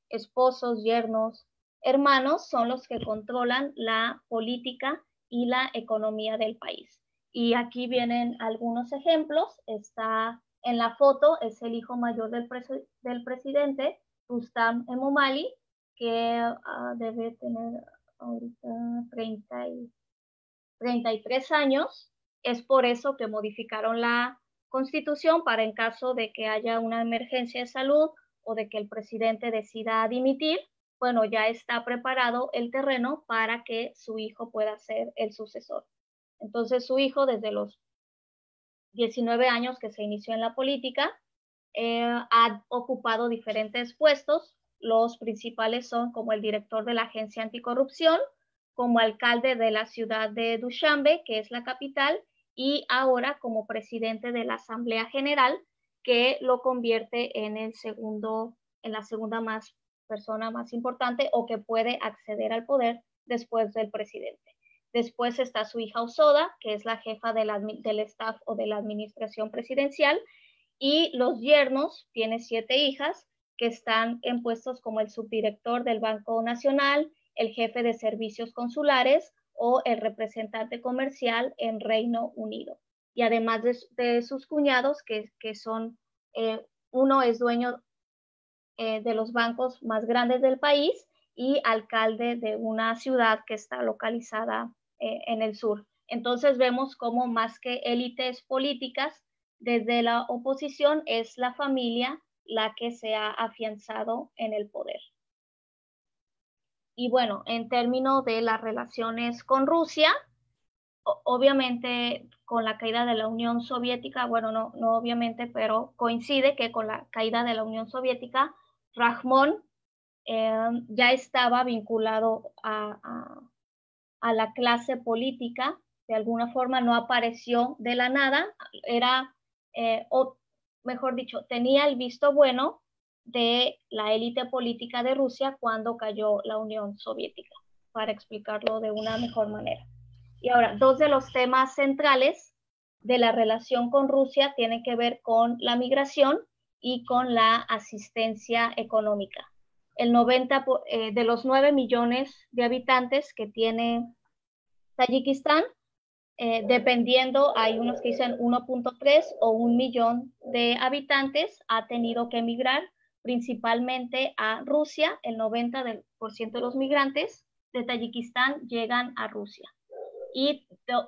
esposos, yernos, hermanos, son los que controlan la política y la economía del país. Y aquí vienen algunos ejemplos. Está en la foto, es el hijo mayor del presidente, Rustam Emomali, que debe tener ahorita 33 años. Es por eso que modificaron la Constitución para en caso de que haya una emergencia de salud o de que el presidente decida dimitir, bueno, ya está preparado el terreno para que su hijo pueda ser el sucesor. Entonces su hijo, desde los 19 años que se inició en la política, ha ocupado diferentes puestos. Los principales son como el director de la Agencia Anticorrupción, como alcalde de la ciudad de Dushanbe, que es la capital, y ahora como presidente de la Asamblea General, que lo convierte en la segunda persona más importante o que puede acceder al poder después del presidente. Después está su hija Osoda, que es la jefa del staff o de la administración presidencial, y los yernos, tiene 7 hijas, que están en puestos como el subdirector del Banco Nacional, el jefe de servicios consulares o el representante comercial en Reino Unido. Y además de sus cuñados, que son, uno es dueño de los bancos más grandes del país y alcalde de una ciudad que está localizada en el sur. Entonces vemos cómo más que élites políticas, desde la oposición es la familia la que se ha afianzado en el poder. Y bueno, en términos de las relaciones con Rusia, obviamente con la caída de la Unión Soviética, bueno, no obviamente, pero coincide que con la caída de la Unión Soviética, Rahmon ya estaba vinculado a la clase política, de alguna forma no apareció de la nada, o mejor dicho, tenía el visto bueno de la élite política de Rusia cuando cayó la Unión Soviética, para explicarlo de una mejor manera. Y ahora, 2 de los temas centrales de la relación con Rusia tienen que ver con la migración y con la asistencia económica. El 90 de los 9 millones de habitantes que tiene Tayikistán, dependiendo, hay unos que dicen 1.3 o 1 millón de habitantes, ha tenido que emigrar principalmente a Rusia. El 90% de los migrantes de Tayikistán llegan a Rusia. Y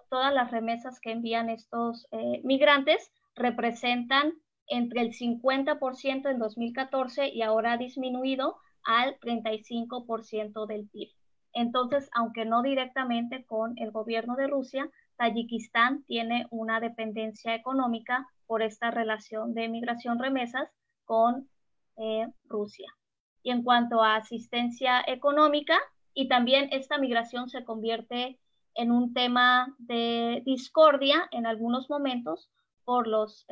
todas las remesas que envían estos migrantes representan entre el 50% en 2014 y ahora ha disminuido al 35% del PIB. Entonces, aunque no directamente con el gobierno de Rusia, Tayikistán tiene una dependencia económica por esta relación de migración-remesas con Rusia. Y en cuanto a asistencia económica, y también esta migración se convierte en un tema de discordia en algunos momentos por los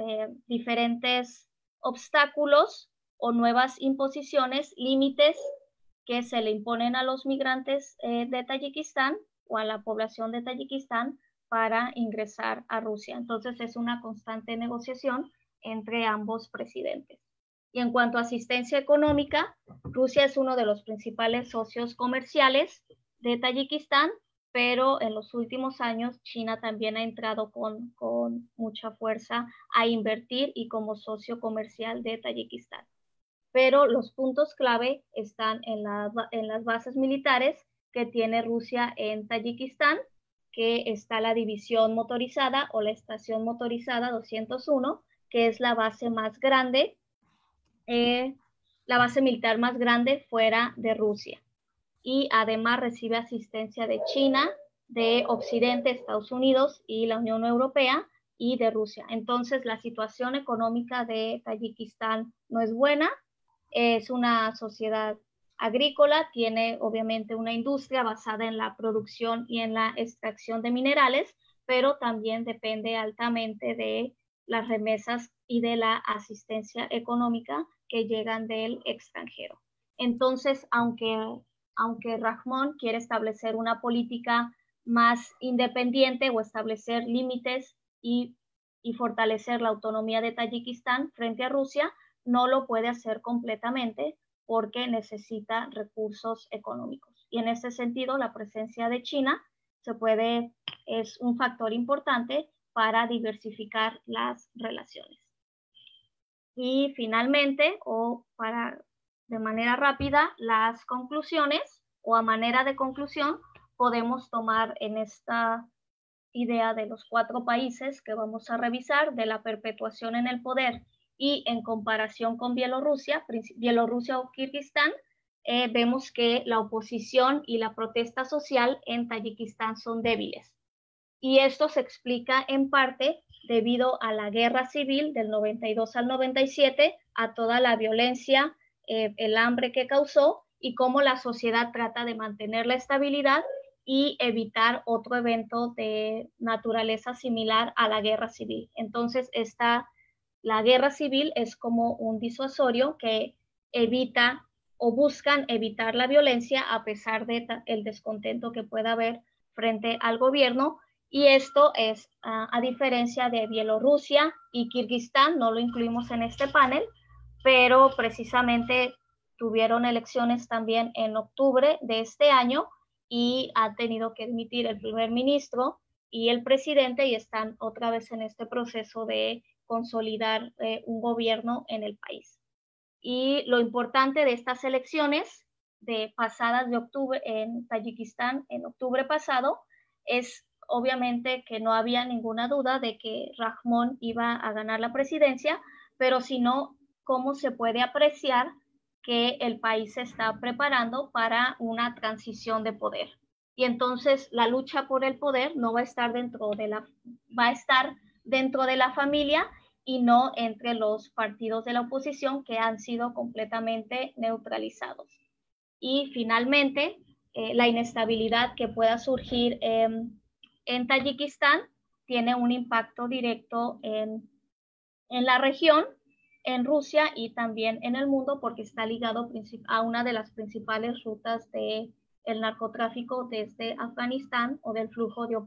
diferentes obstáculos o nuevas imposiciones, límites que se le imponen a los migrantes de Tayikistán o a la población de Tayikistán para ingresar a Rusia. Entonces es una constante negociación entre ambos presidentes. Y en cuanto a asistencia económica, Rusia es uno de los principales socios comerciales de Tayikistán, pero en los últimos años China también ha entrado con mucha fuerza a invertir y como socio comercial de Tayikistán. Pero los puntos clave están en las bases militares que tiene Rusia en Tayikistán, que está la división motorizada o la estación motorizada 201, que es la base más grande, la base militar más grande fuera de Rusia. Y además recibe asistencia de China, de Occidente, Estados Unidos y la Unión Europea y de Rusia. Entonces la situación económica de Tayikistán no es buena, es una sociedad agrícola, tiene obviamente una industria basada en la producción y en la extracción de minerales, pero también depende altamente de las remesas y de la asistencia económica que llegan del extranjero. Entonces, aunque Rahmon quiere establecer una política más independiente o establecer límites y fortalecer la autonomía de Tayikistán frente a Rusia, no lo puede hacer completamente porque necesita recursos económicos. Y en ese sentido, la presencia de China es un factor importante para diversificar las relaciones. Y finalmente, de manera rápida, las conclusiones, o a manera de conclusión, podemos tomar en esta idea de los 4 países que vamos a revisar, de la perpetuación en el poder y en comparación con Bielorrusia o Kirguistán, vemos que la oposición y la protesta social en Tayikistán son débiles. Y esto se explica en parte debido a la guerra civil del 92 al 97, a toda la violencia, el hambre que causó y cómo la sociedad trata de mantener la estabilidad y evitar otro evento de naturaleza similar a la guerra civil. Entonces, la guerra civil es como un disuasorio que evita o buscan evitar la violencia a pesar de el descontento que pueda haber frente al gobierno. Y esto es a diferencia de Bielorrusia y Kirguistán, no lo incluimos en este panel, pero precisamente tuvieron elecciones también en octubre de este año y han tenido que dimitir el primer ministro y el presidente y están otra vez en este proceso de consolidar un gobierno en el país. Y lo importante de estas elecciones pasadas de octubre en Tayikistán en octubre pasado es obviamente que no había ninguna duda de que Rahmon iba a ganar la presidencia, pero sino cómo se puede apreciar que el país se está preparando para una transición de poder. Y entonces la lucha por el poder no va a estar va a estar dentro de la familia y no entre los partidos de la oposición que han sido completamente neutralizados. Y finalmente, la inestabilidad que pueda surgir en Tayikistán tiene un impacto directo en la región, en Rusia y también en el mundo porque está ligado a una de las principales rutas del narcotráfico desde Afganistán o del flujo de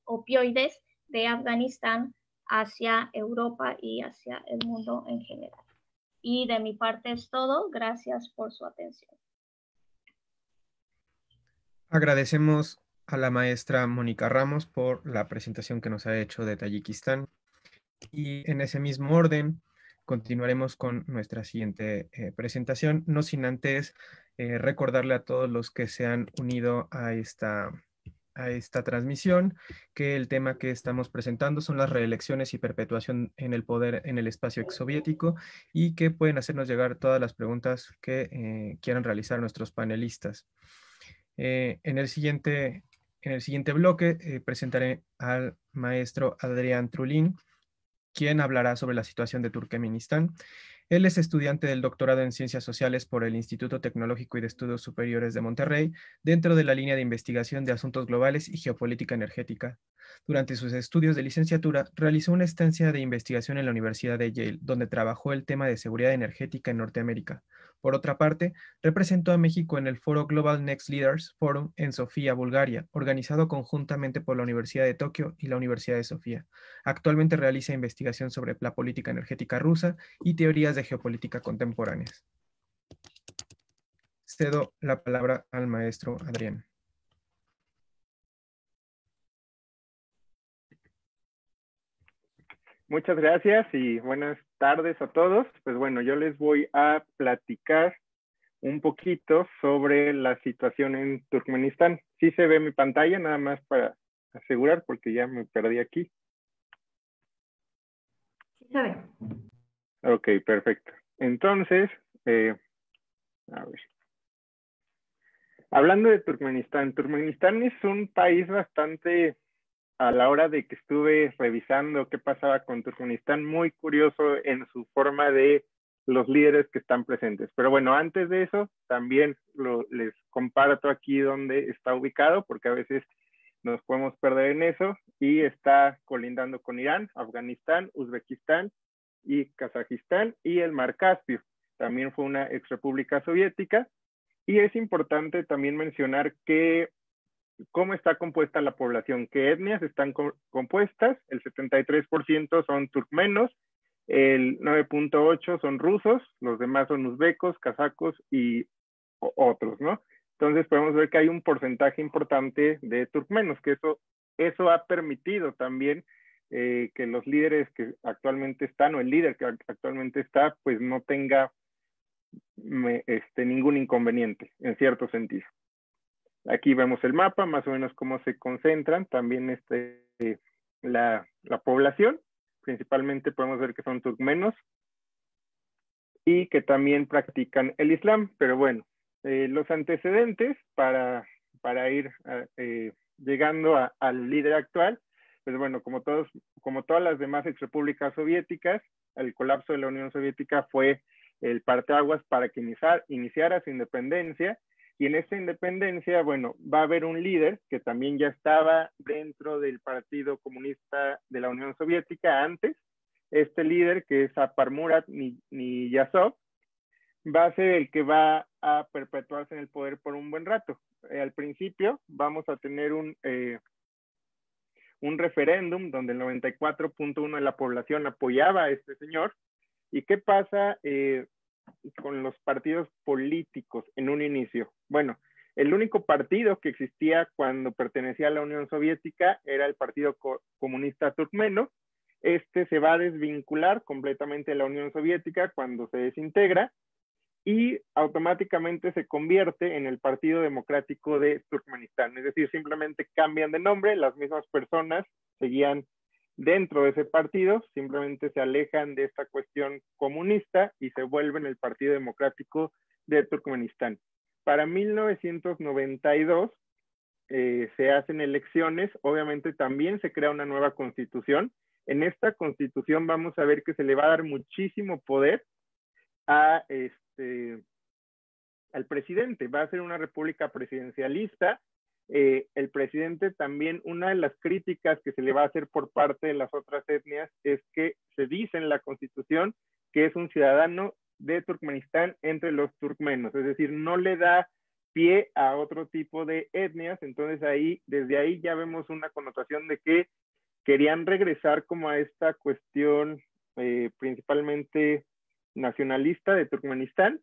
opioides de Afganistán hacia Europa y hacia el mundo en general. Y de mi parte es todo. Gracias por su atención. Agradecemos a la maestra Mónica Ramos por la presentación que nos ha hecho de Tayikistán. Y en ese mismo orden, continuaremos con nuestra siguiente presentación, no sin antes recordarle a todos los que se han unido a esta transmisión que el tema que estamos presentando son las reelecciones y perpetuación en el poder en el espacio exsoviético y que pueden hacernos llegar todas las preguntas que quieran realizar nuestros panelistas. En el siguiente bloque presentaré al maestro Adrián Trulín, quien hablará sobre la situación de Turkmenistán. Él es estudiante del doctorado en Ciencias Sociales por el Instituto Tecnológico y de Estudios Superiores de Monterrey, dentro de la línea de investigación de asuntos globales y geopolítica energética. Durante sus estudios de licenciatura, realizó una estancia de investigación en la Universidad de Yale, donde trabajó el tema de seguridad energética en Norteamérica. Por otra parte, representó a México en el foro Global Next Leaders Forum en Sofía, Bulgaria, organizado conjuntamente por la Universidad de Tokio y la Universidad de Sofía. Actualmente realiza investigación sobre la política energética rusa y teorías de geopolítica contemporáneas. Cedo la palabra al maestro Adrián. Muchas gracias y buenas tardes a todos. Pues bueno, yo les voy a platicar un poquito sobre la situación en Turkmenistán. Sí se ve mi pantalla, nada más para asegurar, porque ya me perdí aquí. Sí se ve. Ok, perfecto. Entonces, a ver. Hablando de Turkmenistán, Turkmenistán es un país bastante, a la hora de que estuve revisando qué pasaba con Turkmenistán, muy curioso en su forma de los líderes que están presentes. Pero bueno, antes de eso, también les comparto aquí dónde está ubicado, porque a veces nos podemos perder en eso, y está colindando con Irán, Afganistán, Uzbekistán y Kazajistán y el Mar Caspio. También fue una exrepública soviética. Y es importante también mencionar que cómo está compuesta la población, qué etnias están compuestas. El 73% son turkmenos, el 9.8% son rusos, los demás son uzbecos, kazakos y otros, ¿no? Entonces podemos ver que hay un porcentaje importante de turkmenos, que eso ha permitido también que los líderes que actualmente están, o el líder que actualmente está, pues no tenga ningún inconveniente, en cierto sentido. Aquí vemos el mapa, más o menos cómo se concentran también la población. Principalmente podemos ver que son turkmenos y que también practican el Islam, pero bueno, los antecedentes para ir llegando al líder actual. Pues bueno, como todas las demás exrepúblicas soviéticas, el colapso de la Unión Soviética fue el parteaguas para que iniciara su independencia. Y en esta independencia, bueno, va a haber un líder que también ya estaba dentro del Partido Comunista de la Unión Soviética antes. Este líder, que es Aparmurat Niyazov, va a ser el que va a perpetuarse en el poder por un buen rato. Al principio vamos a tener un referéndum donde el 94.1% de la población apoyaba a este señor. ¿Y qué pasa con los partidos políticos en un inicio? Bueno, el único partido que existía cuando pertenecía a la Unión Soviética era el Partido Comunista Turkmeno. Este se va a desvincular completamente de la Unión Soviética cuando se desintegra y automáticamente se convierte en el Partido Democrático de Turkmenistán. Es decir, simplemente cambian de nombre, las mismas personas seguían dentro de ese partido, simplemente se alejan de esta cuestión comunista y se vuelven el Partido Democrático de Turkmenistán. Para 1992 se hacen elecciones, obviamente también se crea una nueva constitución. En esta constitución vamos a ver que se le va a dar muchísimo poder al presidente. Va a ser una república presidencialista. El presidente también, una de las críticas que se le va a hacer por parte de las otras etnias es que se dice en la constitución que es un ciudadano de Turkmenistán entre los turkmenos, es decir, no le da pie a otro tipo de etnias. Entonces desde ahí ya vemos una connotación de que querían regresar como a esta cuestión principalmente nacionalista de Turkmenistán.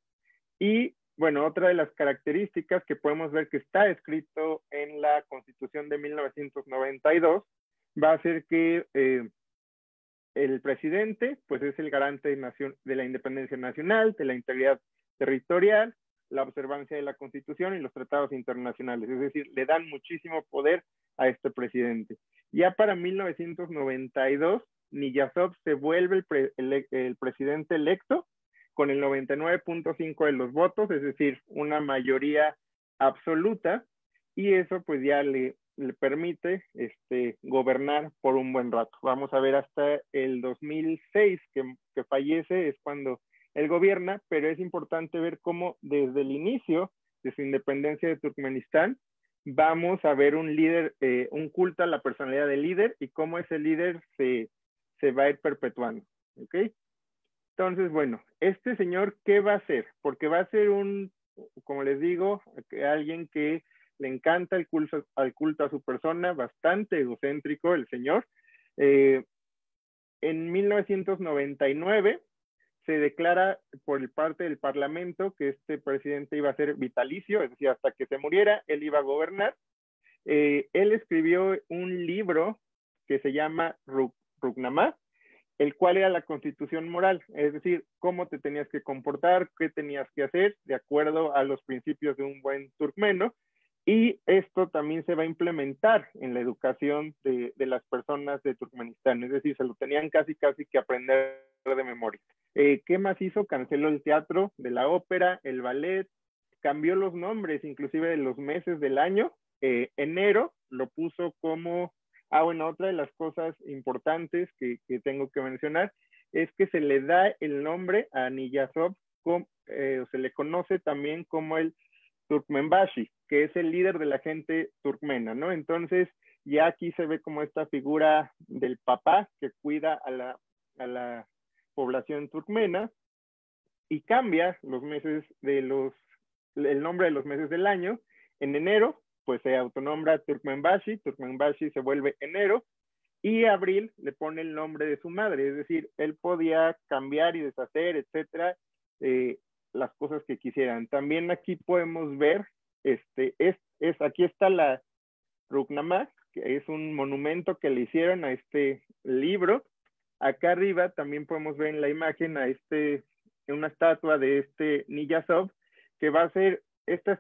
Y bueno, otra de las características que podemos ver que está escrito en la Constitución de 1992 va a ser que el presidente pues es el garante de la independencia nacional, de la integridad territorial, la observancia de la Constitución y los tratados internacionales. Es decir, le dan muchísimo poder a este presidente. Ya para 1992, Niyazov se vuelve el presidente electo con el 99.5% de los votos, es decir, una mayoría absoluta, y eso pues ya le permite gobernar por un buen rato. Vamos a ver hasta el 2006 que fallece, es cuando él gobierna, pero es importante ver cómo desde el inicio de su independencia de Turkmenistán vamos a ver un líder, un culto a la personalidad del líder y cómo ese líder se va a ir perpetuando. ¿Ok? Entonces, bueno, este señor, ¿qué va a hacer? Porque va a ser como les digo, alguien que le encanta el culto a su persona, bastante egocéntrico el señor. En 1999 se declara por parte del Parlamento que este presidente iba a ser vitalicio, es decir, hasta que se muriera, él iba a gobernar. Él escribió un libro que se llama Ruhnamah, el cual era la constitución moral, es decir, cómo te tenías que comportar, qué tenías que hacer de acuerdo a los principios de un buen turkmeno, y esto también se va a implementar en la educación de las personas de Turkmenistán, es decir, se lo tenían casi que aprender de memoria. ¿Qué más hizo? Canceló el teatro de la ópera, el ballet, cambió los nombres inclusive de los meses del año. Enero lo puso como... bueno, otra de las cosas importantes que tengo que mencionar es que se le da el nombre a Niyazov, se le conoce también como el Turkmenbashi, que es el líder de la gente turkmena, ¿no? Entonces, ya aquí se ve como esta figura del papá que cuida a la población turkmena y cambia los meses el nombre de los meses del año. En enero pues se autonombra Turkmenbashi se vuelve enero, y abril le pone el nombre de su madre, es decir, él podía cambiar y deshacer, etcétera, las cosas que quisieran. También aquí podemos ver, aquí está la Ruhnamah, que es un monumento que le hicieron a este libro. Acá arriba también podemos ver en la imagen una estatua de Niyazov, que va a ser esta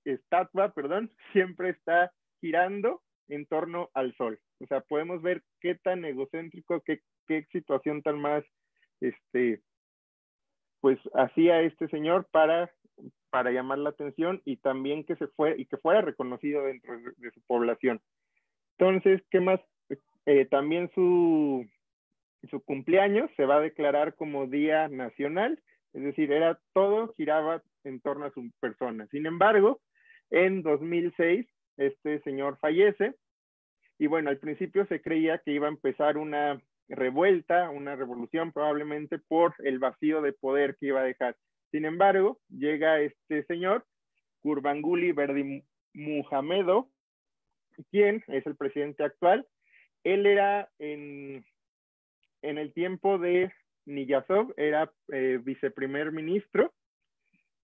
estatua, siempre está girando en torno al sol. O sea, podemos ver qué tan egocéntrico, qué situación tan más, pues hacía este señor para para llamar la atención y también que fuera reconocido dentro de su población. Entonces, ¿qué más? También su cumpleaños se va a declarar como Día Nacional, es decir, todo giraba en torno a su persona. Sin embargo, en 2006, este señor fallece, y bueno, al principio se creía que iba a empezar una revuelta, una revolución probablemente por el vacío de poder que iba a dejar. Sin embargo, llega este señor, Gurbanguly Berdimuhamedow, quien es el presidente actual. Él era en el tiempo de Niyazov, era viceprimer ministro,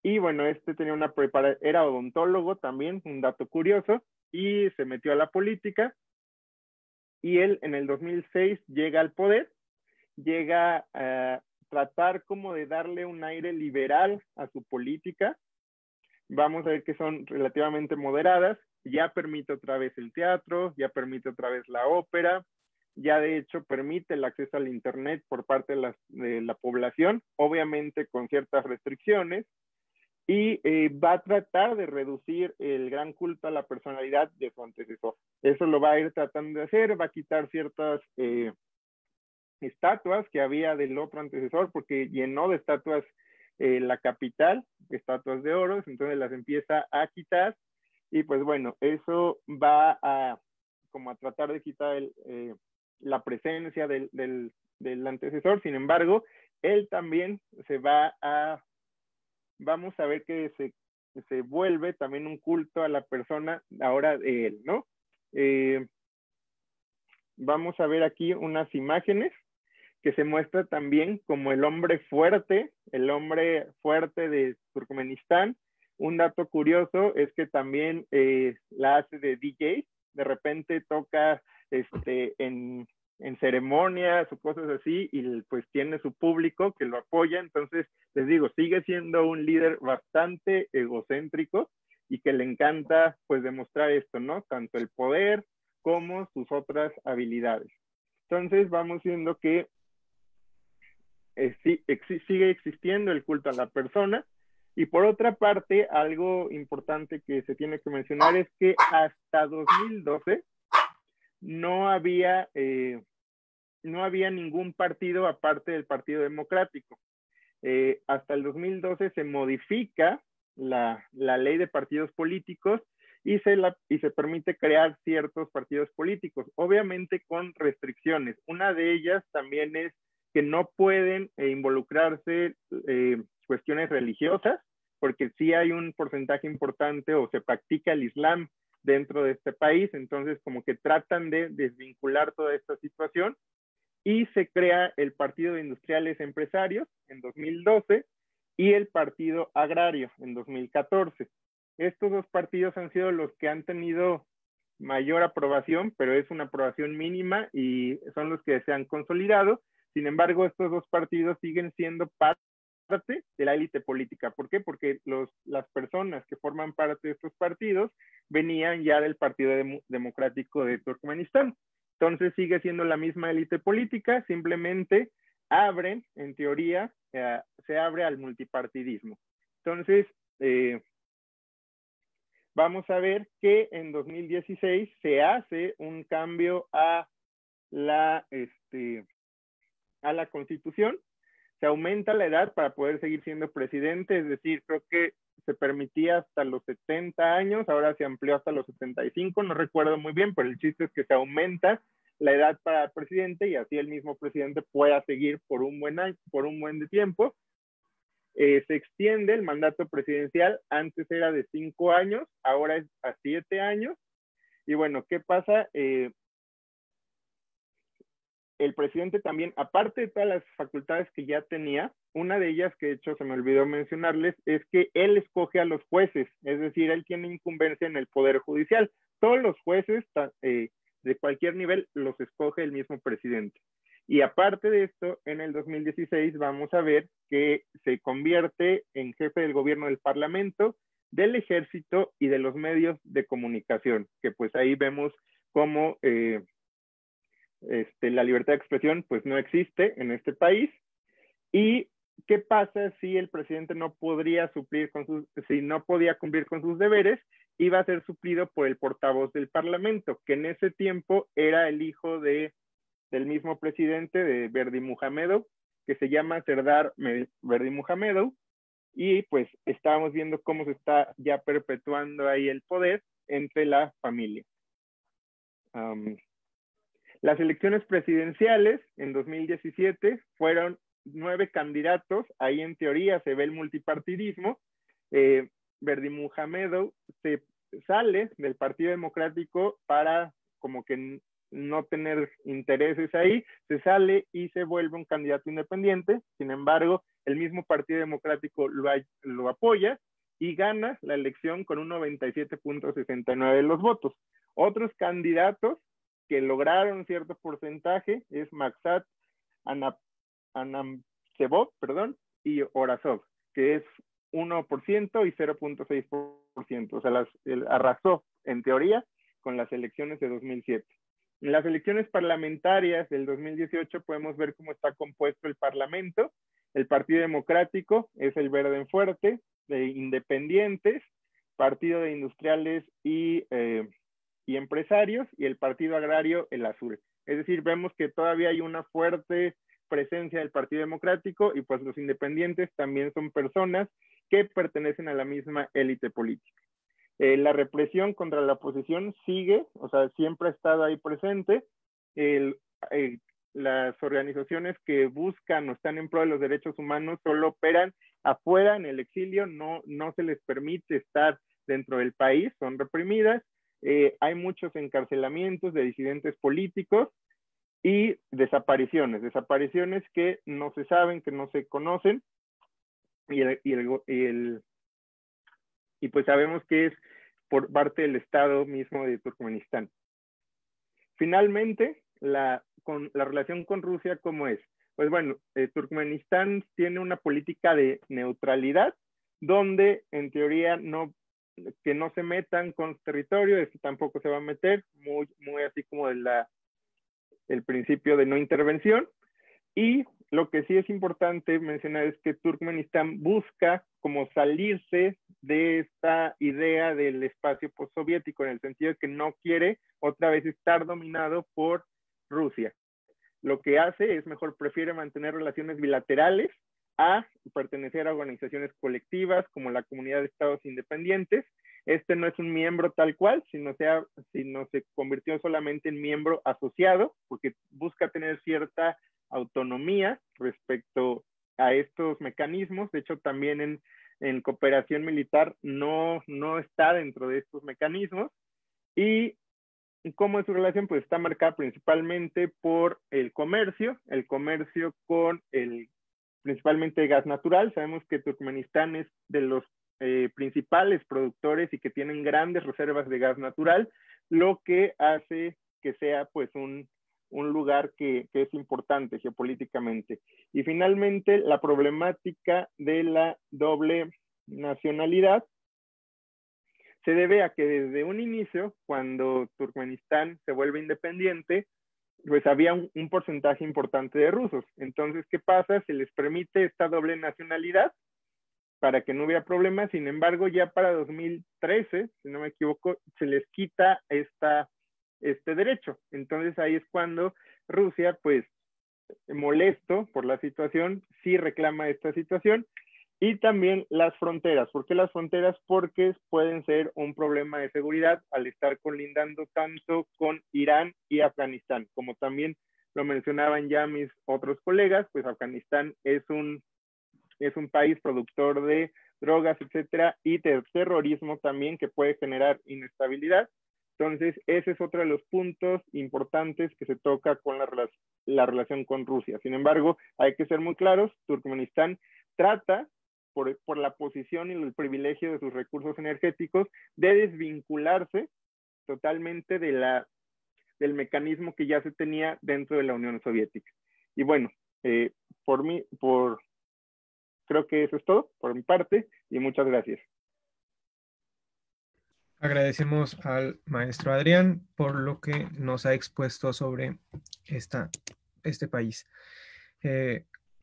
y bueno, tenía era odontólogo también, un dato curioso, y se metió a la política, y él en el 2006 llega al poder, llega a tratar como de darle un aire liberal a su política. Vamos a ver que son relativamente moderadas, ya permite otra vez el teatro, ya permite otra vez la ópera, ya de hecho permite el acceso al internet por parte de la población, obviamente con ciertas restricciones, y va a tratar de reducir el gran culto a la personalidad de su antecesor. Eso lo va a ir tratando de hacer, va a quitar ciertas estatuas que había del otro antecesor, porque llenó de estatuas la capital, estatuas de oro, entonces las empieza a quitar, y pues bueno, eso va a como a tratar de quitar la presencia del antecesor. Sin embargo, él también vamos a ver que se vuelve también un culto a la persona ahora de él, ¿no? Vamos a ver aquí unas imágenes que se muestra también como el hombre fuerte de Turkmenistán. Un dato curioso es que también la hace de DJ, de repente toca en ceremonias o cosas así, y pues tiene su público que lo apoya. Entonces, les digo, sigue siendo un líder bastante egocéntrico y que le encanta pues demostrar esto, ¿no? Tanto el poder como sus otras habilidades. Entonces, vamos viendo que sigue existiendo el culto a la persona. Y por otra parte, algo importante que se tiene que mencionar es que hasta 2012 no había ningún partido aparte del Partido Democrático. Hasta el 2012 se modifica la ley de partidos políticos y se permite crear ciertos partidos políticos, obviamente con restricciones. Una de ellas también es que no pueden involucrarse cuestiones religiosas, porque sí hay un porcentaje importante o se practica el Islam dentro de este país, entonces como que tratan de desvincular toda esta situación, y se crea el Partido de Industriales Empresarios en 2012 y el Partido Agrario en 2014. Estos dos partidos han sido los que han tenido mayor aprobación, pero es una aprobación mínima y son los que se han consolidado. Sin embargo, estos dos partidos siguen siendo parte de la élite política. ¿Por qué? Porque las personas que forman parte de estos partidos venían ya del Partido Democrático de Turkmenistán. Entonces sigue siendo la misma élite política, simplemente abren, en teoría, se abre al multipartidismo. Entonces, vamos a ver que en 2016 se hace un cambio a la Constitución, se aumenta la edad para poder seguir siendo presidente, es decir, creo que se permitía hasta los 70 años, ahora se amplió hasta los 75, no recuerdo muy bien, pero el chiste es que se aumenta la edad para el presidente y así el mismo presidente pueda seguir por un buen de tiempo. Se extiende el mandato presidencial, antes era de 5 años, ahora es a 7 años. Y bueno, ¿qué pasa? El presidente también, aparte de todas las facultades que ya tenía, una de ellas que de hecho se me olvidó mencionarles, es que él escoge a los jueces, es decir, él tiene incumbencia en el Poder Judicial. Todos los jueces de cualquier nivel los escoge el mismo presidente. Y aparte de esto, en el 2016 vamos a ver que se convierte en jefe del gobierno del Parlamento, del Ejército y de los medios de comunicación, que pues ahí vemos cómo la libertad de expresión pues no existe en este país, y ¿qué pasa si el presidente no podría si no podía cumplir con sus deberes? Iba a ser suplido por el portavoz del Parlamento, que en ese tiempo era el hijo del mismo presidente, de Berdimuhamedov, que se llama Serdar Berdimuhamedov, y pues estábamos viendo cómo se está ya perpetuando ahí el poder entre la familia. Las elecciones presidenciales en 2017 fueron 9 candidatos, ahí en teoría se ve el multipartidismo. Berdimuhamedov se sale del Partido Democrático para como que no tener intereses ahí, se sale y se vuelve un candidato independiente. Sin embargo, el mismo Partido Democrático lo apoya y gana la elección con un 97.69 de los votos. Otros candidatos que lograron cierto porcentaje es Maksat Anamtsevov, y Orazov, que es 1% y 0.6%. O sea, arrasó en teoría con las elecciones de 2007. En las elecciones parlamentarias del 2018 podemos ver cómo está compuesto el Parlamento. El Partido Democrático es el verde en fuerte, de independientes, Partido de Industriales y empresarios, y el Partido Agrario el azul. Es decir, vemos que todavía hay una fuerte presencia del Partido Democrático, y pues los independientes también son personas que pertenecen a la misma élite política. La represión contra la oposición sigue, o sea, siempre ha estado ahí presente. Las organizaciones que buscan o están en pro de los derechos humanos solo operan afuera, en el exilio, no se les permite estar dentro del país, son reprimidas. Hay muchos encarcelamientos de disidentes políticos y desapariciones que no se saben, que no se conocen, y pues sabemos que es por parte del Estado mismo de Turkmenistán. Finalmente, la relación con Rusia, ¿cómo es? Pues bueno, Turkmenistán tiene una política de neutralidad, donde en teoría que no se metan con su territorio, esto tampoco se va a meter, muy así como el principio de no intervención. Y lo que sí es importante mencionar es que Turkmenistán busca como salirse de esta idea del espacio postsoviético, en el sentido de que no quiere otra vez estar dominado por Rusia. Lo que hace es prefiere mantener relaciones bilaterales a pertenecer a organizaciones colectivas como la Comunidad de Estados Independientes. Este no es un miembro tal cual, sino se convirtió solamente en miembro asociado, porque busca tener cierta autonomía respecto a estos mecanismos. De hecho, también en cooperación militar no está dentro de estos mecanismos. Y cómo es su relación, pues está marcada principalmente por el comercio con principalmente gas natural. Sabemos que Turkmenistán es de los principales productores y que tienen grandes reservas de gas natural, lo que hace que sea pues un lugar que es importante geopolíticamente. Y finalmente, la problemática de la doble nacionalidad se debe a que desde un inicio, cuando Turkmenistán se vuelve independiente, pues había un porcentaje importante de rusos. Entonces, ¿qué pasa? Se les permite esta doble nacionalidad para que no hubiera problemas. Sin embargo, ya para 2013, si no me equivoco, se les quita este derecho. Entonces ahí es cuando Rusia, pues molesto por la situación, sí reclama esta situación. Y también las fronteras. ¿Por qué las fronteras? Porque pueden ser un problema de seguridad al estar colindando tanto con Irán y Afganistán. Como también lo mencionaban ya mis otros colegas, pues Afganistán es un país productor de drogas, etcétera, y de terrorismo también, que puede generar inestabilidad. Entonces, ese es otro de los puntos importantes que se toca con la relación con Rusia. Sin embargo, hay que ser muy claros, Turkmenistán trata, por la posición y el privilegio de sus recursos energéticos, de desvincularse totalmente del mecanismo que ya se tenía dentro de la Unión Soviética. Y bueno, creo que eso es todo por mi parte, y muchas gracias. Agradecemos al maestro Adrián por lo que nos ha expuesto sobre este país.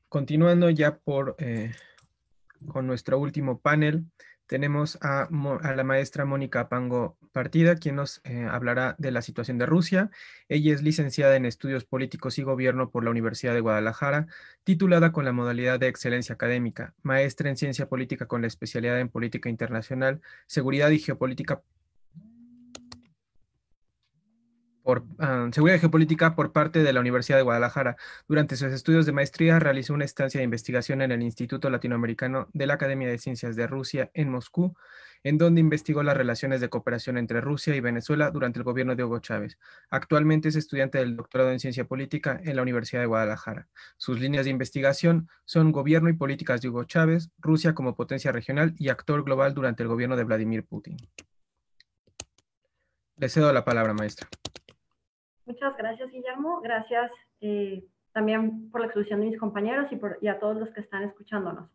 continuando ya con nuestro último panel, tenemos a la maestra Mónica Pango Partida, quien nos hablará de la situación de Rusia. Ella es licenciada en Estudios Políticos y Gobierno por la Universidad de Guadalajara, titulada con la modalidad de Excelencia Académica, maestra en Ciencia Política con la especialidad en Política Internacional, Seguridad y Geopolítica Seguridad y Geopolítica por parte de la Universidad de Guadalajara. Durante sus estudios de maestría realizó una estancia de investigación en el Instituto Latinoamericano de la Academia de Ciencias de Rusia en Moscú, en donde investigó las relaciones de cooperación entre Rusia y Venezuela durante el gobierno de Hugo Chávez. Actualmente es estudiante del doctorado en Ciencia Política en la Universidad de Guadalajara. Sus líneas de investigación son Gobierno y Políticas de Hugo Chávez, Rusia como potencia regional y actor global durante el gobierno de Vladimir Putin. Le cedo la palabra, maestra. Muchas gracias, Guillermo. Gracias también por la exposición de mis compañeros y a todos los que están escuchándonos.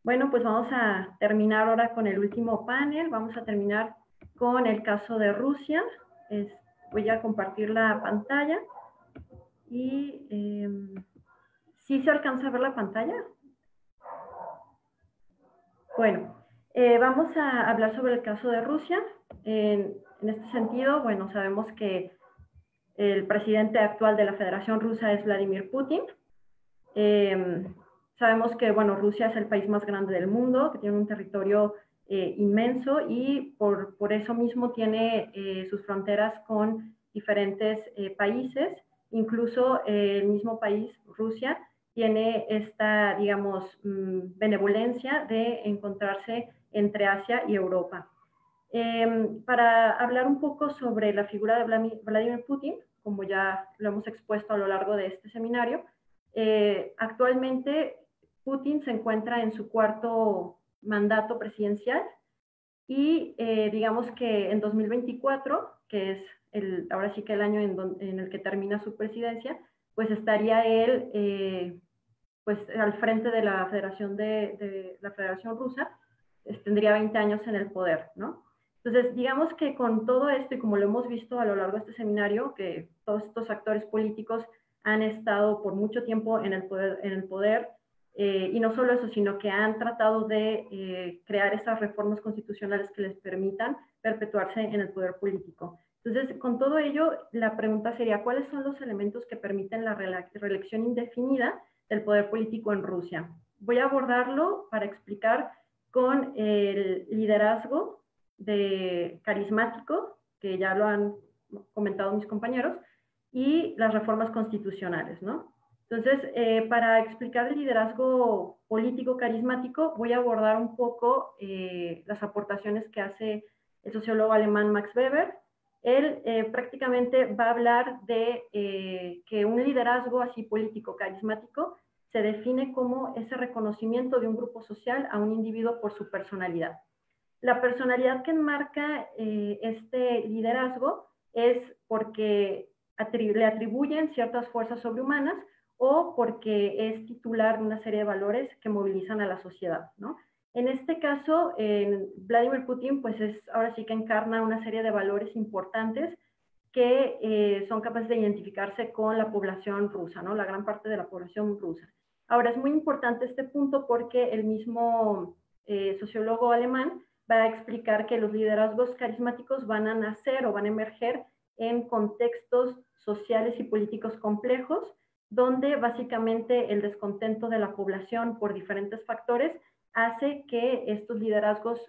Bueno, pues vamos a terminar ahora con el último panel. Vamos a terminar con el caso de Rusia. Voy a compartir la pantalla. Y ¿sí se alcanza a ver la pantalla? Bueno, vamos a hablar sobre el caso de Rusia. En este sentido, bueno, sabemos que el presidente actual de la Federación Rusa es Vladimir Putin. Sabemos que, bueno, Rusia es el país más grande del mundo, que tiene un territorio inmenso y por eso mismo tiene sus fronteras con diferentes países. Incluso el mismo país, Rusia, tiene esta, digamos, benevolencia de encontrarse entre Asia y Europa. Para hablar un poco sobre la figura de Vladimir Putin, como ya lo hemos expuesto a lo largo de este seminario, actualmente Putin se encuentra en su cuarto mandato presidencial y digamos que en 2024, que es ahora sí que el año en el que termina su presidencia, pues estaría él pues al frente de la Federación la Federación Rusa, tendría 20 años en el poder, ¿no? Entonces, digamos que con todo esto, y como lo hemos visto a lo largo de este seminario, que todos estos actores políticos han estado por mucho tiempo en el poder y no solo eso, sino que han tratado de crear esas reformas constitucionales que les permitan perpetuarse en el poder político. Entonces, con todo ello, la pregunta sería, ¿cuáles son los elementos que permiten la reelección indefinida del poder político en Rusia? Voy a abordarlo para explicar con el liderazgo carismático, que ya lo han comentado mis compañeros, y las reformas constitucionales, ¿no? Entonces, para explicar el liderazgo político carismático, voy a abordar un poco las aportaciones que hace el sociólogo alemán Max Weber. Él prácticamente va a hablar de que un liderazgo así político carismático se define como ese reconocimiento de un grupo social a un individuo por su personalidad. La personalidad que enmarca este liderazgo es porque le atribuyen ciertas fuerzas sobrehumanas o porque es titular de una serie de valores que movilizan a la sociedad, ¿no? En este caso, Vladimir Putin, pues ahora sí que encarna una serie de valores importantes que son capaces de identificarse con la población rusa, ¿no? La gran parte de la población rusa. Ahora, es muy importante este punto porque el mismo sociólogo alemán va a explicar que los liderazgos carismáticos van a nacer o van a emerger en contextos sociales y políticos complejos, donde básicamente el descontento de la población por diferentes factores hace que estos liderazgos,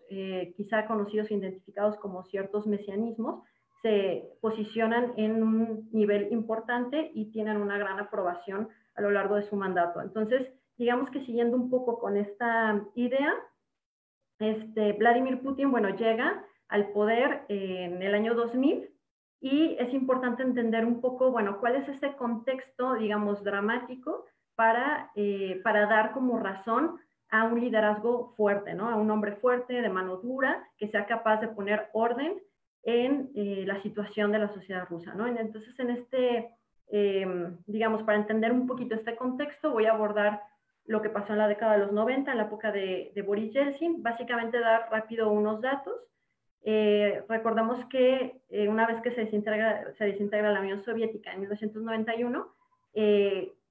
quizá conocidos e identificados como ciertos mesianismos, se posicionan en un nivel importante y tienen una gran aprobación a lo largo de su mandato. Entonces, digamos que siguiendo un poco con esta idea, Vladimir Putin, bueno, llega al poder en el año 2000 y es importante entender un poco, bueno, cuál es ese contexto, digamos, dramático para dar como razón a un liderazgo fuerte, ¿no? A un hombre fuerte, de mano dura, que sea capaz de poner orden en la situación de la sociedad rusa, ¿no? Entonces, digamos, para entender un poquito este contexto, voy a abordar lo que pasó en la década de los 90, en la época de Boris Yeltsin, básicamente dar rápido unos datos. Recordamos que una vez que se desintegra la Unión Soviética en 1991,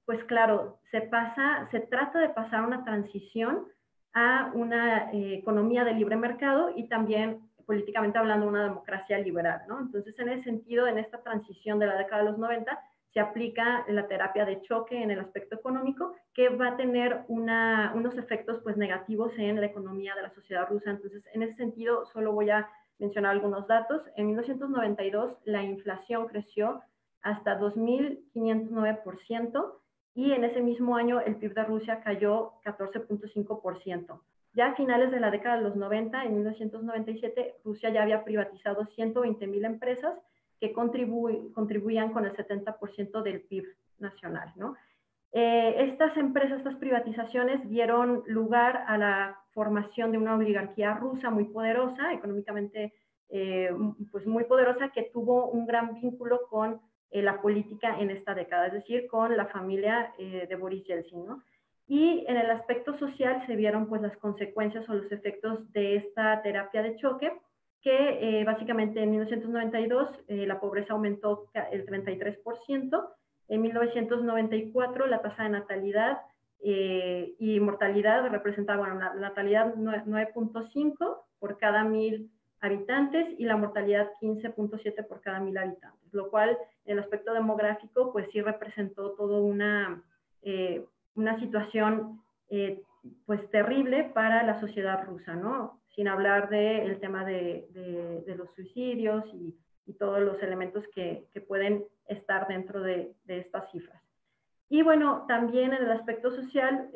pues claro, se trata de pasar una transición a una economía de libre mercado y también, políticamente hablando, una democracia liberal, ¿no? Entonces, en ese sentido, en esta transición de la década de los 90, se aplica la terapia de choque en el aspecto económico, que va a tener unos efectos pues, negativos en la economía de la sociedad rusa. Entonces, en ese sentido, solo voy a mencionar algunos datos. En 1992, la inflación creció hasta 2.509%, y en ese mismo año el PIB de Rusia cayó 14.5%. Ya a finales de la década de los 90, en 1997, Rusia ya había privatizado 120.000 empresas que contribuían con el 70% del PIB nacional, ¿no? Estas empresas, estas privatizaciones dieron lugar a la formación de una oligarquía rusa muy poderosa, económicamente pues muy poderosa, que tuvo un gran vínculo con la política en esta década, es decir, con la familia de Boris Yeltsin, ¿no? Y en el aspecto social se vieron pues las consecuencias o los efectos de esta terapia de choque, que básicamente en 1992 la pobreza aumentó el 33%, en 1994 la tasa de natalidad y mortalidad representaba, bueno, la natalidad 9.5 por cada 1.000 habitantes y la mortalidad 15.7 por cada 1.000 habitantes, lo cual en el aspecto demográfico pues sí representó toda una situación pues terrible para la sociedad rusa, ¿no? Sin hablar del tema de los suicidios y todos los elementos que pueden estar dentro de estas cifras. Y bueno, también en el aspecto social,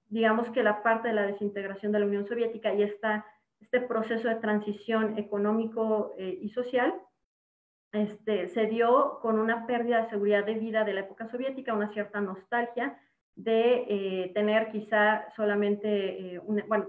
digamos que la parte de la desintegración de la Unión Soviética y este proceso de transición económico y social se dio con una pérdida de seguridad de vida de la época soviética, una cierta nostalgia de tener quizá solamente,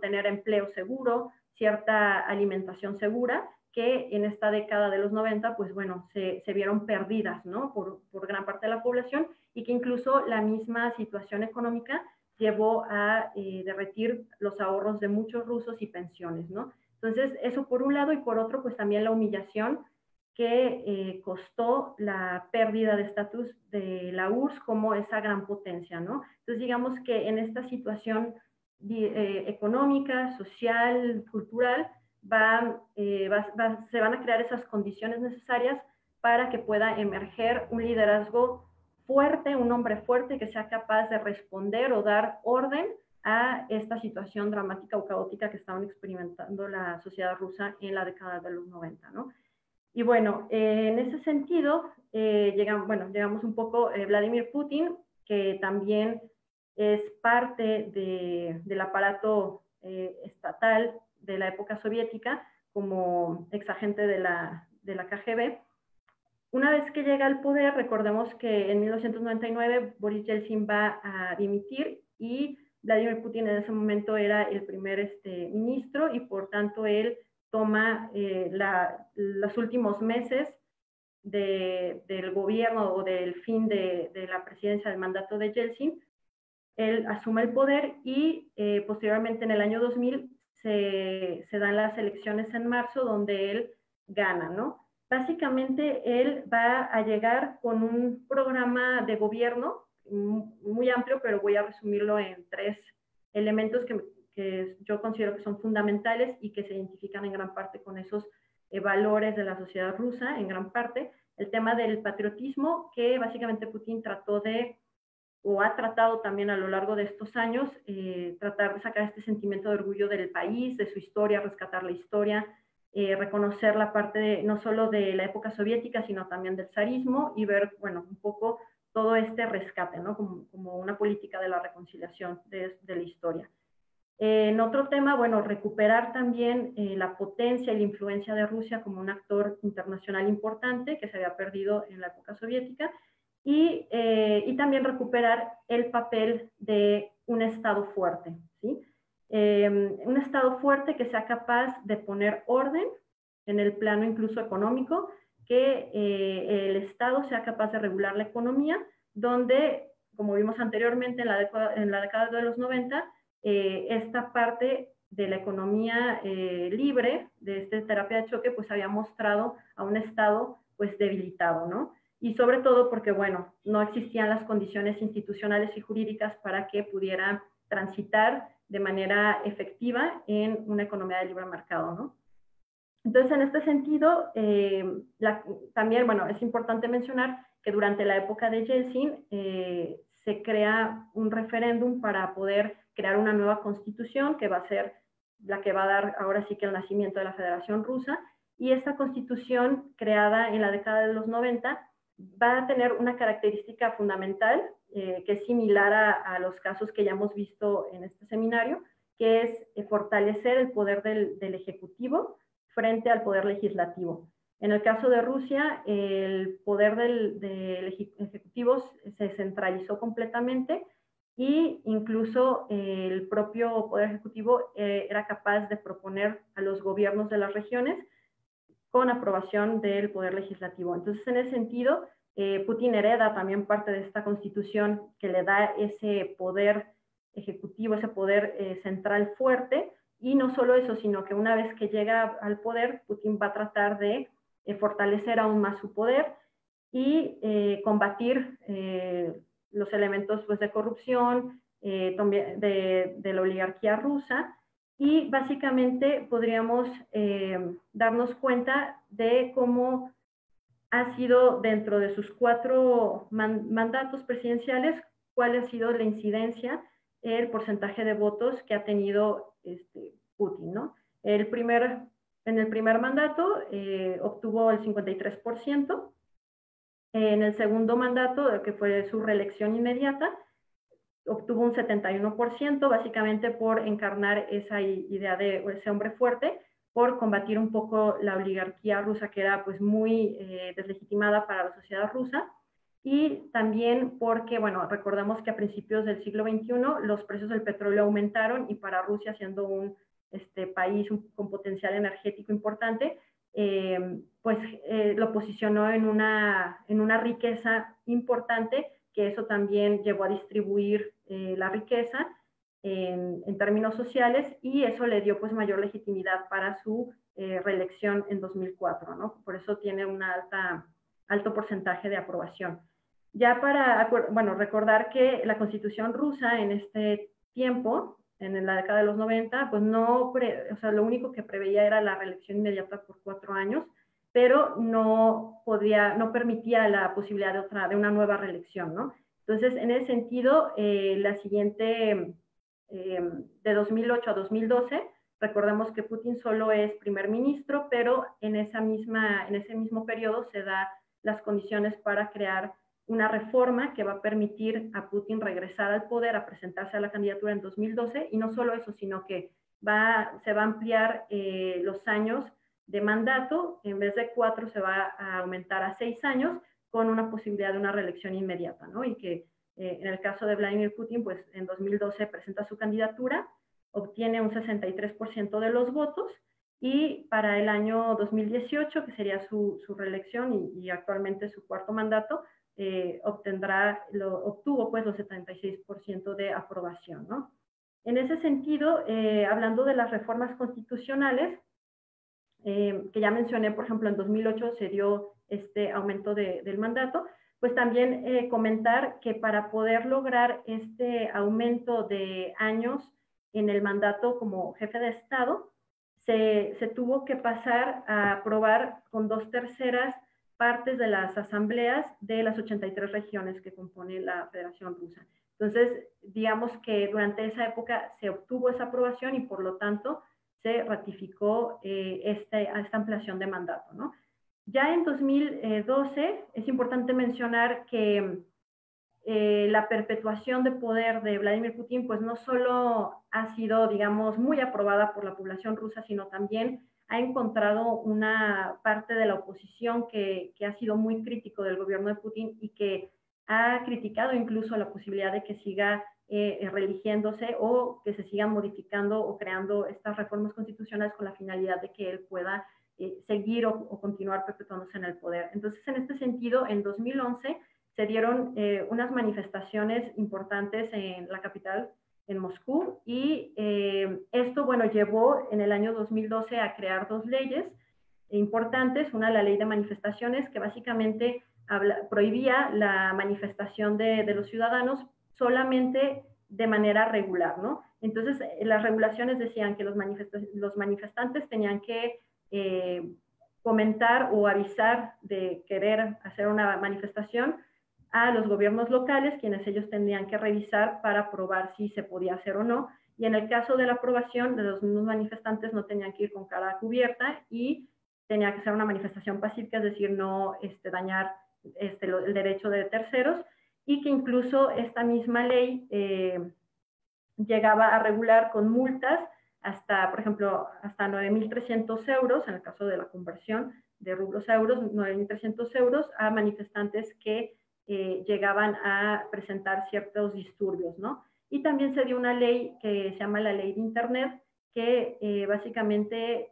tener empleo seguro, cierta alimentación segura, que en esta década de los 90, pues bueno, se vieron perdidas, ¿no? Por gran parte de la población, y que incluso la misma situación económica llevó a derretir los ahorros de muchos rusos y pensiones, ¿no? Entonces, eso por un lado, y por otro, pues también la humillación que costó la pérdida de estatus de la URSS como esa gran potencia, ¿no? Entonces, digamos que en esta situación económica, social, cultural, se van a crear esas condiciones necesarias para que pueda emerger un liderazgo fuerte, un hombre fuerte que sea capaz de responder o dar orden a esta situación dramática o caótica que estaban experimentando la sociedad rusa en la década de los 90, ¿no? Y bueno, en ese sentido, llegamos un poco a Vladimir Putin, que también es parte del aparato estatal de la época soviética, como exagente de la KGB. Una vez que llega al poder, recordemos que en 1999 Boris Yeltsin va a dimitir y Vladimir Putin en ese momento era el primer ministro y por tanto él toma los últimos meses del gobierno o del fin de la presidencia del mandato de Yeltsin. Él asume el poder y posteriormente en el año 2000 se dan las elecciones en marzo donde él gana, ¿no? Básicamente él va a llegar con un programa de gobierno muy amplio, pero voy a resumirlo en 3 elementos que yo considero que son fundamentales y que se identifican en gran parte con esos valores de la sociedad rusa, en gran parte. El tema del patriotismo, que básicamente Putin trató de, o ha tratado también a lo largo de estos años, tratar de sacar este sentimiento de orgullo del país, de su historia, rescatar la historia, reconocer la parte no solo de la época soviética, sino también del zarismo y ver, bueno, un poco todo este rescate, ¿no? Como una política de la reconciliación de la historia. En otro tema, bueno, recuperar también la potencia y la influencia de Rusia como un actor internacional importante que se había perdido en la época soviética y también recuperar el papel de un Estado fuerte, ¿sí? Un Estado fuerte que sea capaz de poner orden en el plano incluso económico, que el Estado sea capaz de regular la economía, donde, como vimos anteriormente en la década de los 90, esta parte de la economía libre, de esta terapia de choque, pues había mostrado a un Estado pues debilitado, ¿no? y sobre todo porque, bueno, no existían las condiciones institucionales y jurídicas para que pudiera transitar de manera efectiva en una economía de libre mercado, ¿no? Entonces, en este sentido, también, bueno, es importante mencionar que durante la época de Yeltsin se crea un referéndum para poder crear una nueva constitución que va a ser la que va a dar ahora sí que el nacimiento de la Federación Rusa, y esta constitución creada en la década de los 90 va a tener una característica fundamental que es similar a los casos que ya hemos visto en este seminario, que es fortalecer el poder del Ejecutivo frente al poder legislativo. En el caso de Rusia, el poder del Ejecutivo se centralizó completamente, y incluso el propio Poder Ejecutivo era capaz de proponer a los gobiernos de las regiones con aprobación del Poder Legislativo. Entonces, en ese sentido, Putin hereda también parte de esta constitución que le da ese poder ejecutivo, ese poder central fuerte, y no solo eso, sino que una vez que llega al poder, Putin va a tratar de fortalecer aún más su poder y combatir los elementos pues, de corrupción, de la oligarquía rusa, y básicamente podríamos darnos cuenta de cómo ha sido dentro de sus 4 mandatos presidenciales, cuál ha sido la incidencia, el porcentaje de votos que ha tenido Putin, ¿no? En el primer mandato obtuvo el 53%, en el segundo mandato, que fue su reelección inmediata, obtuvo un 71%, básicamente por encarnar esa idea de ese hombre fuerte, por combatir un poco la oligarquía rusa, que era pues muy deslegitimada para la sociedad rusa, y también porque, bueno, recordamos que a principios del siglo XXI los precios del petróleo aumentaron, y para Rusia, siendo un país con potencial energético importante, pues lo posicionó en una riqueza importante, que eso también llevó a distribuir la riqueza en términos sociales, y eso le dio pues mayor legitimidad para su reelección en 2004, ¿no? Por eso tiene un alto porcentaje de aprobación. Ya para, bueno, recordar que la Constitución rusa en este tiempo, en la década de los 90, pues o sea, lo único que preveía era la reelección inmediata por 4 años, pero no permitía la posibilidad de una nueva reelección, ¿no? Entonces, en ese sentido, la siguiente, de 2008 a 2012, recordemos que Putin solo es primer ministro, pero en ese mismo periodo se da las condiciones para crear una reforma que va a permitir a Putin regresar al poder, a presentarse a la candidatura en 2012, y no solo eso, sino que se va a ampliar los años de mandato. En vez de 4 se va a aumentar a 6 años, con una posibilidad de una reelección inmediata, ¿no? Y que en el caso de Vladimir Putin, pues en 2012 presenta su candidatura, obtiene un 63% de los votos, y para el año 2018, que sería su reelección y actualmente su 4º mandato, obtuvo pues los 76% de aprobación, ¿no? En ese sentido, hablando de las reformas constitucionales, que ya mencioné, por ejemplo, en 2008 se dio este aumento del mandato, pues también comentar que para poder lograr este aumento de años en el mandato como jefe de Estado, se tuvo que pasar a aprobar con 2/3 partes de las asambleas de las 83 regiones que componen la Federación Rusa. Entonces, digamos que durante esa época se obtuvo esa aprobación, y por lo tanto se ratificó esta ampliación de mandato, ¿no? Ya en 2012 es importante mencionar que la perpetuación de poder de Vladimir Putin pues no solo ha sido, digamos, muy aprobada por la población rusa, sino también ha encontrado una parte de la oposición que ha sido muy crítico del gobierno de Putin, y que ha criticado incluso la posibilidad de que siga reeligiéndose, o que se sigan modificando o creando estas reformas constitucionales con la finalidad de que él pueda seguir o continuar perpetuándose en el poder. Entonces, en este sentido, en 2011 se dieron unas manifestaciones importantes en la capital, en Moscú, y esto, bueno, llevó en el año 2012 a crear 2 leyes importantes. Una, la ley de manifestaciones, que básicamente prohibía la manifestación de los ciudadanos solamente de manera regular, ¿no? Entonces, las regulaciones decían que los manifestantes tenían que comentar o avisar de querer hacer una manifestación a los gobiernos locales, quienes ellos tendrían que revisar para probar si se podía hacer o no. Y en el caso de la aprobación, de los mismos manifestantes no tenían que ir con cara cubierta y tenía que ser una manifestación pacífica, es decir, no dañar el derecho de terceros, y que incluso esta misma ley llegaba a regular con multas hasta, por ejemplo, hasta 9.300 euros, en el caso de la conversión de rublos a euros, 9.300 euros a manifestantes que llegaban a presentar ciertos disturbios, ¿no? Y también se dio una ley que se llama la Ley de Internet, que básicamente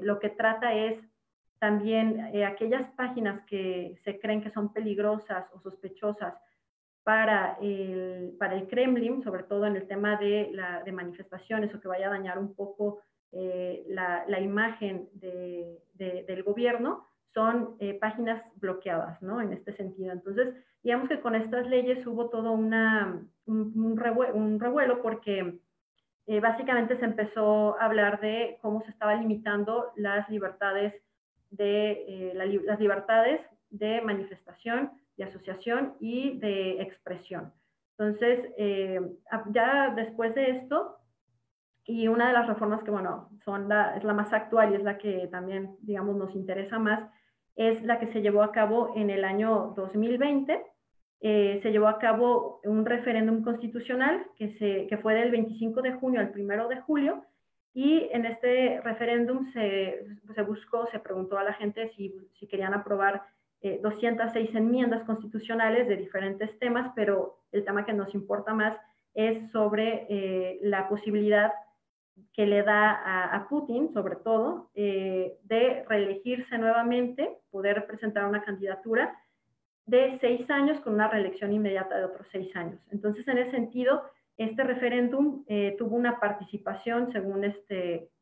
lo que trata es también aquellas páginas que se creen que son peligrosas o sospechosas para el Kremlin, sobre todo en el tema de manifestaciones o que vaya a dañar un poco la imagen del gobierno, son páginas bloqueadas, ¿no? En este sentido. Entonces, digamos que con estas leyes hubo todo un revuelo porque básicamente se empezó a hablar de cómo se estaba limitando las libertades las libertades de manifestación, de asociación y de expresión. Entonces, ya después de esto, y una de las reformas que, bueno, es la más actual y es la que también, digamos, nos interesa más, es la que se llevó a cabo en el año 2020. Se llevó a cabo un referéndum constitucional que fue del 25 de junio al 1 de julio, y en este referéndum se preguntó a la gente si querían aprobar 206 enmiendas constitucionales de diferentes temas, pero el tema que nos importa más es sobre la posibilidad que le da a Putin, sobre todo, de reelegirse nuevamente, poder presentar una candidatura de 6 años con una reelección inmediata de otros 6 años. Entonces, en ese sentido, este referéndum tuvo una participación, según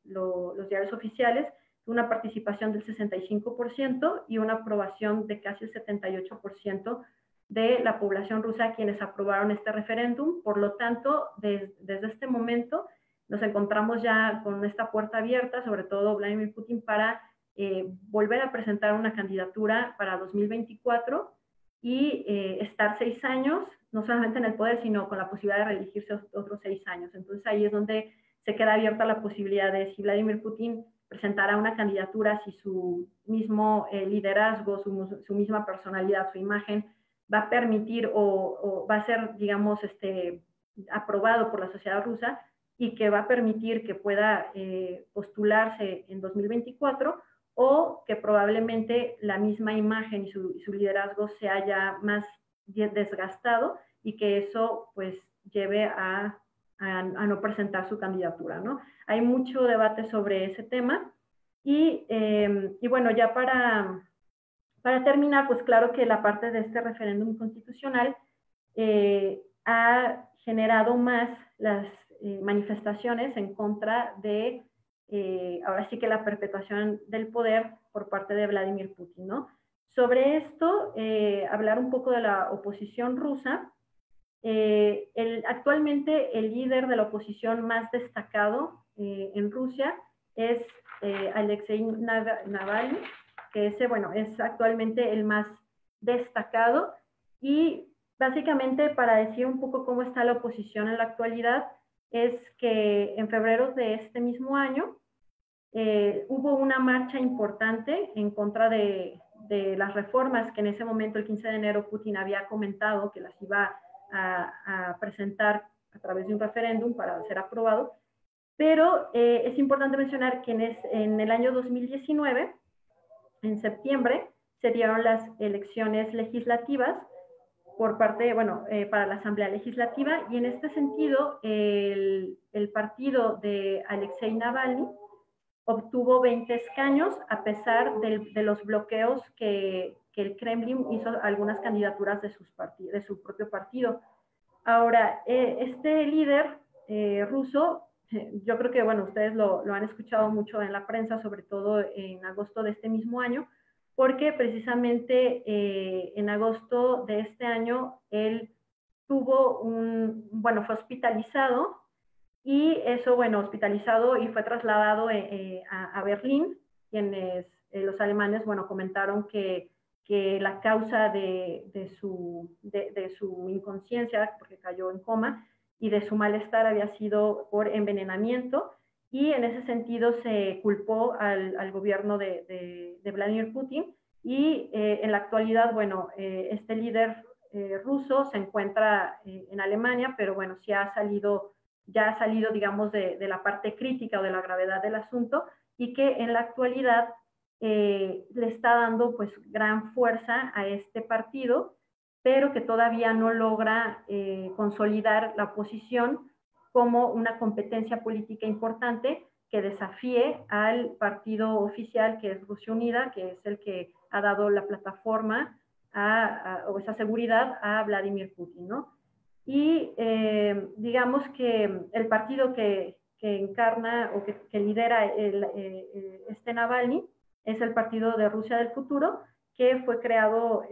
los diarios oficiales, una participación del 65% y una aprobación de casi el 78% de la población rusa quienes aprobaron este referéndum. Por lo tanto, desde este momento nos encontramos ya con esta puerta abierta, sobre todo Vladimir Putin, para volver a presentar una candidatura para 2024 y estar 6 años, no solamente en el poder, sino con la posibilidad de reelegirse otros 6 años. Entonces ahí es donde se queda abierta la posibilidad de si Vladimir Putin presentara una candidatura, si su mismo liderazgo, su misma personalidad, su imagen va a permitir o va a ser, digamos, aprobado por la sociedad rusa y que va a permitir que pueda postularse en 2024, o que probablemente la misma imagen y su liderazgo se haya más desgastado y que eso pues lleve a no presentar su candidatura, ¿no? Hay mucho debate sobre ese tema y bueno, ya para terminar, pues claro que la parte de este referéndum constitucional ha generado más las manifestaciones en contra de ahora sí que la perpetuación del poder por parte de Vladimir Putin, ¿no? Sobre esto, hablar un poco de la oposición rusa. Actualmente el líder de la oposición más destacado en Rusia es Alexei Navalny, que es actualmente el más destacado, y básicamente para decir un poco cómo está la oposición en la actualidad, es que en febrero de este mismo año hubo una marcha importante en contra de las reformas que en ese momento, el 15 de enero, Putin había comentado que las iba a presentar a través de un referéndum para ser aprobado. Pero es importante mencionar que en el año 2019, en septiembre, se dieron las elecciones legislativas por parte, para la Asamblea Legislativa, y en este sentido el partido de Alexei Navalny obtuvo 20 escaños a pesar de los bloqueos que el Kremlin hizo a algunas candidaturas de su propio partido. Ahora, este líder ruso, yo creo que, ustedes lo han escuchado mucho en la prensa, sobre todo en agosto de este mismo año, porque precisamente en agosto de este año él fue hospitalizado, y eso, hospitalizado, y fue trasladado a Berlín, quienes los alemanes, comentaron que la causa de su inconsciencia, porque cayó en coma, y de su malestar había sido por envenenamiento, y en ese sentido se culpó al gobierno de Vladimir Putin, y en la actualidad, este líder ruso se encuentra en Alemania, pero sí ya ha salido, digamos, de la parte crítica o de la gravedad del asunto, y que en la actualidad le está dando pues gran fuerza a este partido, pero que todavía no logra consolidar la oposición como una competencia política importante que desafíe al partido oficial, que es Rusia Unida, que es el que ha dado la plataforma o esa seguridad a Vladimir Putin, ¿no? Y digamos que el partido que encarna o que lidera este Navalny es el Partido de Rusia del Futuro, que fue creado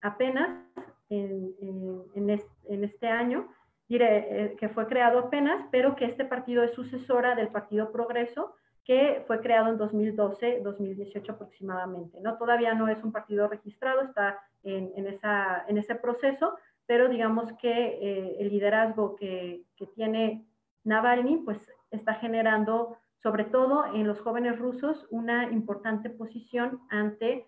apenas en este año, que fue creado apenas, pero que este partido es sucesora del Partido Progreso, que fue creado en 2012-2018 aproximadamente, ¿no? Todavía no es un partido registrado, está en ese proceso, pero digamos que el liderazgo que tiene Navalny pues está generando, sobre todo en los jóvenes rusos, una importante posición ante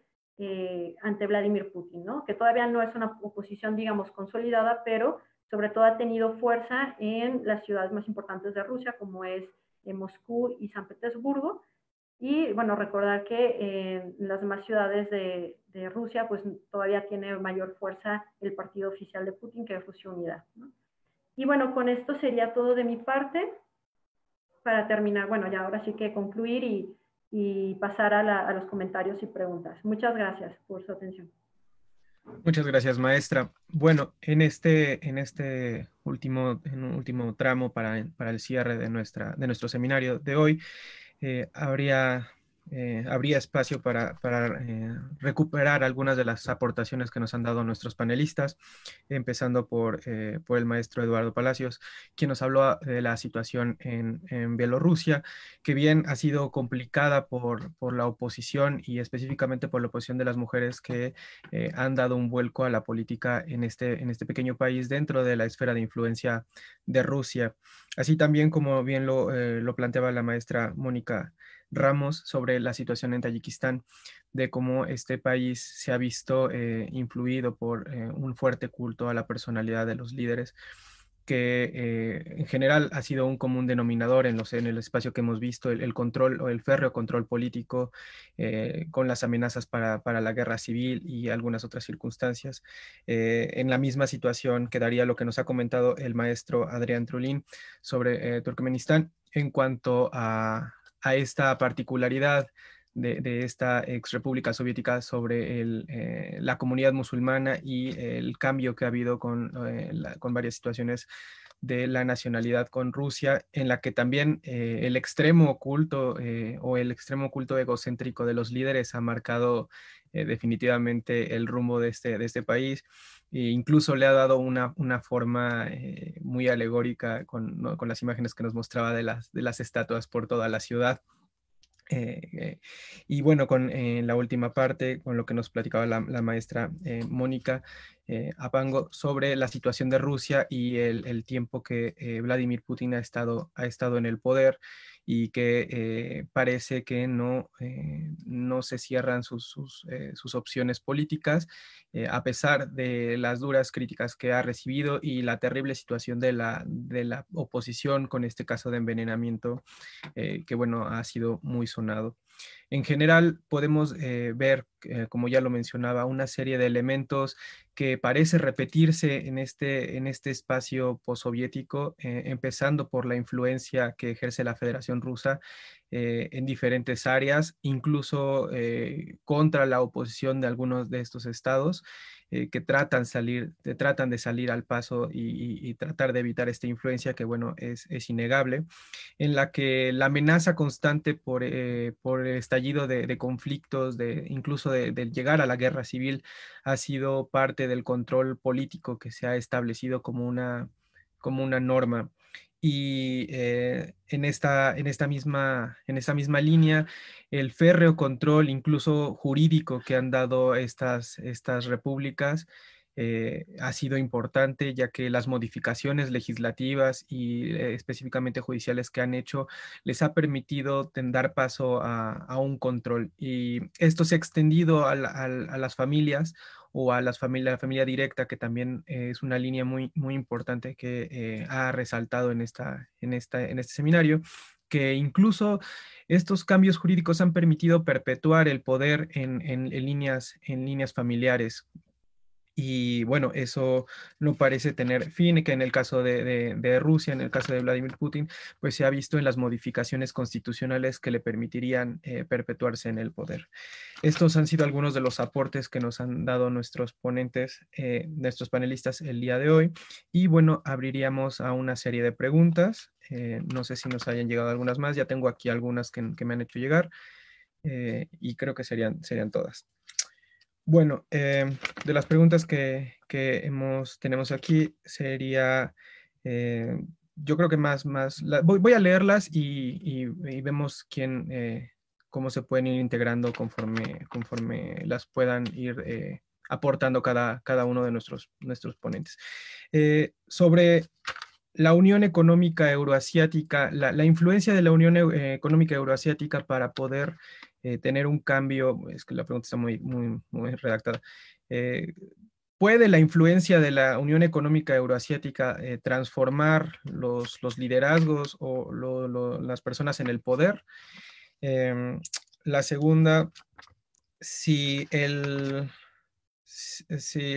Vladimir Putin, ¿no? Que todavía no es una oposición, digamos, consolidada, pero sobre todo ha tenido fuerza en las ciudades más importantes de Rusia, como es Moscú y San Petersburgo. Y recordar que en las demás ciudades de Rusia, pues todavía tiene mayor fuerza el partido oficial de Putin, que es Rusia Unida, ¿no? Y con esto sería todo de mi parte. Para terminar, ya ahora sí que concluir y pasar a los comentarios y preguntas. Muchas gracias por su atención. Muchas gracias, maestra. Bueno, en un último tramo para el cierre de nuestro seminario de hoy, habría espacio para recuperar algunas de las aportaciones que nos han dado nuestros panelistas, empezando por el maestro Eduardo Palacios, quien nos habló de la situación en Bielorrusia, que bien ha sido complicada por la oposición, y específicamente por la oposición de las mujeres que han dado un vuelco a la política en este pequeño país dentro de la esfera de influencia de Rusia. Así también, como bien lo planteaba la maestra Mónica Ramos, sobre la situación en Tayikistán, de cómo este país se ha visto influido por un fuerte culto a la personalidad de los líderes, que en general ha sido un común denominador en el espacio que hemos visto, el control o el férreo control político, con las amenazas para la guerra civil y algunas otras circunstancias. En la misma situación quedaría lo que nos ha comentado el maestro Adrián Trulín sobre Turkmenistán en cuanto a esta particularidad de esta ex república soviética sobre la comunidad musulmana y el cambio que ha habido con varias situaciones de la nacionalidad con Rusia, en la que también el extremo oculto o el extremo culto egocéntrico de los líderes ha marcado definitivamente el rumbo de este país, e incluso le ha dado una forma muy alegórica con las imágenes que nos mostraba de las estatuas por toda la ciudad. Y bueno, con la última parte, con lo que nos platicaba la maestra Mónica Apango sobre la situación de Rusia y el tiempo que Vladimir Putin ha estado en el poder, y que parece que no se cierran sus opciones políticas, a pesar de las duras críticas que ha recibido y la terrible situación de la oposición con este caso de envenenamiento, que bueno, ha sido muy sonado. En general podemos ver, como ya lo mencionaba, una serie de elementos que parece repetirse en este espacio postsoviético, empezando por la influencia que ejerce la Federación Rusa en diferentes áreas, incluso contra la oposición de algunos de estos estados, que tratan de salir al paso y tratar de evitar esta influencia que, bueno, es innegable, en la que la amenaza constante por el estallido de conflictos, incluso de llegar a la guerra civil, ha sido parte del control político que se ha establecido como una norma. Y en esta misma línea, el férreo control, incluso jurídico, que han dado estas repúblicas, ha sido importante, ya que las modificaciones legislativas y específicamente judiciales que han hecho les ha permitido dar paso a un control. Y esto se ha extendido a las familias o a la familia directa, que también es una línea muy, muy importante que ha resaltado en este seminario, que incluso estos cambios jurídicos han permitido perpetuar el poder en líneas familiares. Y bueno, eso no parece tener fin, que en el caso de Rusia, en el caso de Vladimir Putin, pues se ha visto en las modificaciones constitucionales que le permitirían perpetuarse en el poder. Estos han sido algunos de los aportes que nos han dado nuestros ponentes, nuestros panelistas el día de hoy. Y bueno, abriríamos a una serie de preguntas. No sé si nos hayan llegado algunas más. Ya tengo aquí algunas que me han hecho llegar y creo que serían todas. Bueno, de las preguntas que tenemos aquí sería, yo creo que voy a leerlas y vemos cómo se pueden ir integrando conforme las puedan ir aportando cada uno de nuestros ponentes. Sobre la Unión Económica Euroasiática, la influencia de la Unión Económica Euroasiática para poder tener un cambio, es que la pregunta está muy, muy, muy redactada. ¿Puede la influencia de la Unión Económica Euroasiática transformar los liderazgos o las personas en el poder? La segunda, si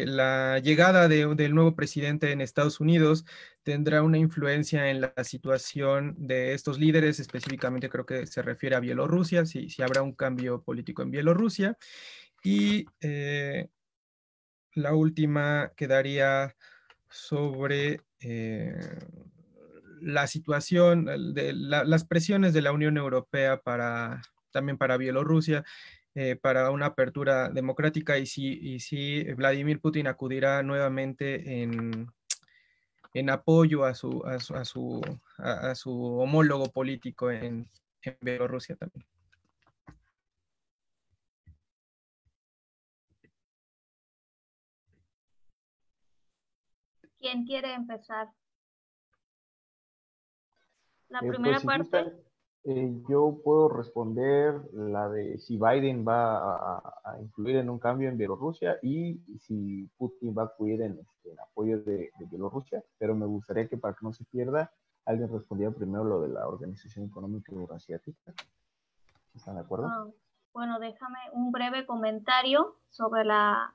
la llegada del nuevo presidente en Estados Unidos tendrá una influencia en la situación de estos líderes, específicamente creo que se refiere a Bielorrusia, si habrá un cambio político en Bielorrusia. Y la última quedaría sobre la situación, las presiones de la Unión Europea también para Bielorrusia, para una apertura democrática, y si Vladimir Putin acudirá nuevamente en apoyo a su homólogo político en Bielorrusia también. ¿Quién quiere empezar? La Pues primera si parte. gustan, yo puedo responder la de si Biden va a influir en un cambio en Bielorrusia y si Putin va a acudir en apoyo de Bielorrusia, pero me gustaría que para que no se pierda, alguien respondiera primero lo de la Organización Económica Euroasiática. ¿Están de acuerdo? Bueno, déjame un breve comentario sobre la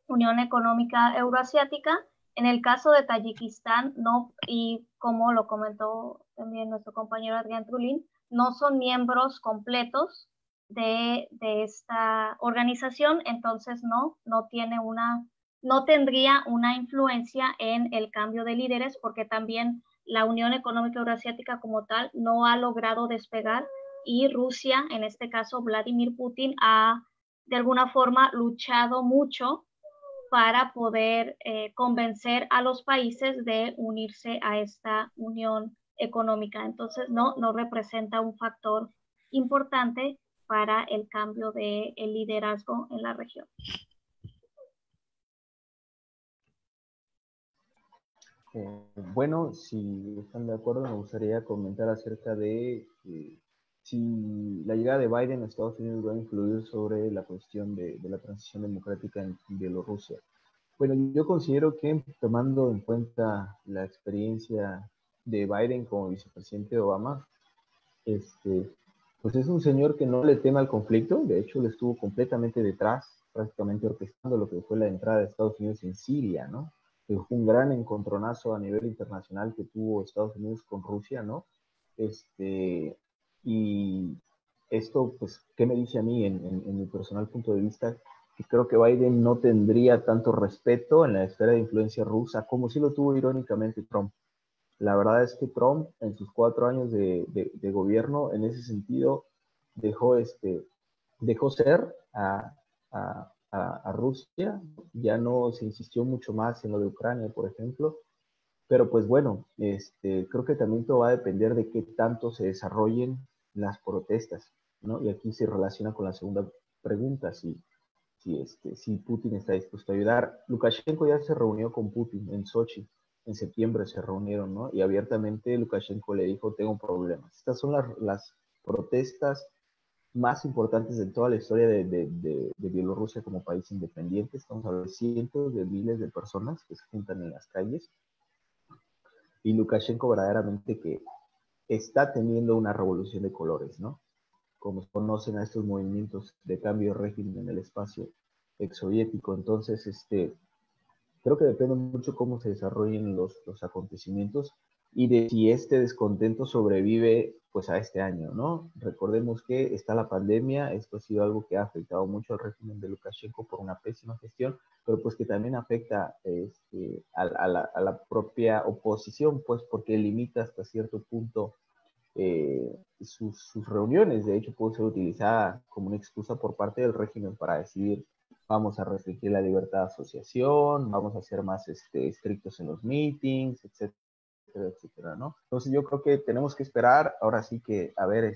Unión Económica Euroasiática. En el caso de Tayikistán, no, y como lo comentó también nuestro compañero Adrián Trulín, no son miembros completos de esta organización, entonces no tendría una influencia en el cambio de líderes, porque también la Unión Económica Euroasiática como tal no ha logrado despegar, y Rusia, en este caso Vladimir Putin, ha de alguna forma luchado mucho para poder convencer a los países de unirse a esta unión económica. Entonces, no representa un factor importante para el cambio del liderazgo en la región. Bueno, si están de acuerdo, me gustaría comentar acerca de si la llegada de Biden a Estados Unidos va a influir sobre la cuestión de la transición democrática en Bielorrusia. Bueno, yo considero que, tomando en cuenta la experiencia de Biden como vicepresidente de Obama, pues es un señor que no le teme al conflicto. De hecho, le estuvo completamente detrás, prácticamente orquestando lo que fue la entrada de Estados Unidos en Siria, ¿no? Que fue un gran encontronazo a nivel internacional que tuvo Estados Unidos con Rusia, ¿no? Y esto, pues, ¿qué me dice a mí en mi personal punto de vista? que creo que Biden no tendría tanto respeto en la esfera de influencia rusa como sí lo tuvo irónicamente Trump. La verdad es que Trump en sus 4 años de gobierno, en ese sentido, dejó ser a Rusia, ya no se insistió mucho más en lo de Ucrania, por ejemplo, pero pues bueno, creo que también todo va a depender de qué tanto se desarrollen las protestas, ¿no? Y aquí se relaciona con la segunda pregunta, si Putin está dispuesto a ayudar. Lukashenko ya se reunió con Putin en Sochi, en septiembre se reunieron, ¿no? Y abiertamente Lukashenko le dijo, tengo problemas. Estas son las protestas más importantes de toda la historia de Bielorrusia como país independiente. Estamos hablando de cientos de miles de personas que se juntan en las calles. Y Lukashenko verdaderamente que está teniendo una revolución de colores, ¿no? Como se conocen a estos movimientos de cambio de régimen en el espacio exsoviético. Entonces, creo que depende mucho cómo se desarrollen los acontecimientos y de si este descontento sobrevive pues a este año, ¿no? Recordemos que está la pandemia, esto ha sido algo que ha afectado mucho al régimen de Lukashenko por una pésima gestión, pero pues que también afecta a la propia oposición, pues porque limita hasta cierto punto sus reuniones. De hecho, puede ser utilizada como una excusa por parte del régimen para decidir, vamos a restringir la libertad de asociación, vamos a ser más estrictos en los meetings, etcétera, etcétera, ¿no? Entonces yo creo que tenemos que esperar, ahora sí que a ver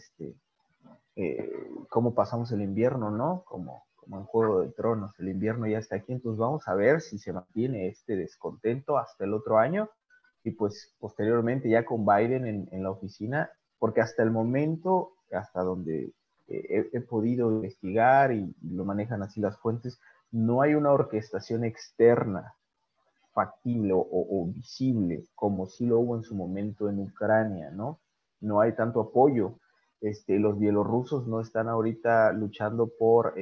cómo pasamos el invierno, ¿no? Como en Juego de Tronos, el invierno ya está aquí, entonces vamos a ver si se mantiene este descontento hasta el otro año y pues posteriormente ya con Biden en la oficina, porque hasta el momento, hasta donde he podido investigar y lo manejan así las fuentes, no hay una orquestación externa factible o visible como sí lo hubo en su momento en Ucrania, ¿no? No hay tanto apoyo. Los bielorrusos no están ahorita luchando por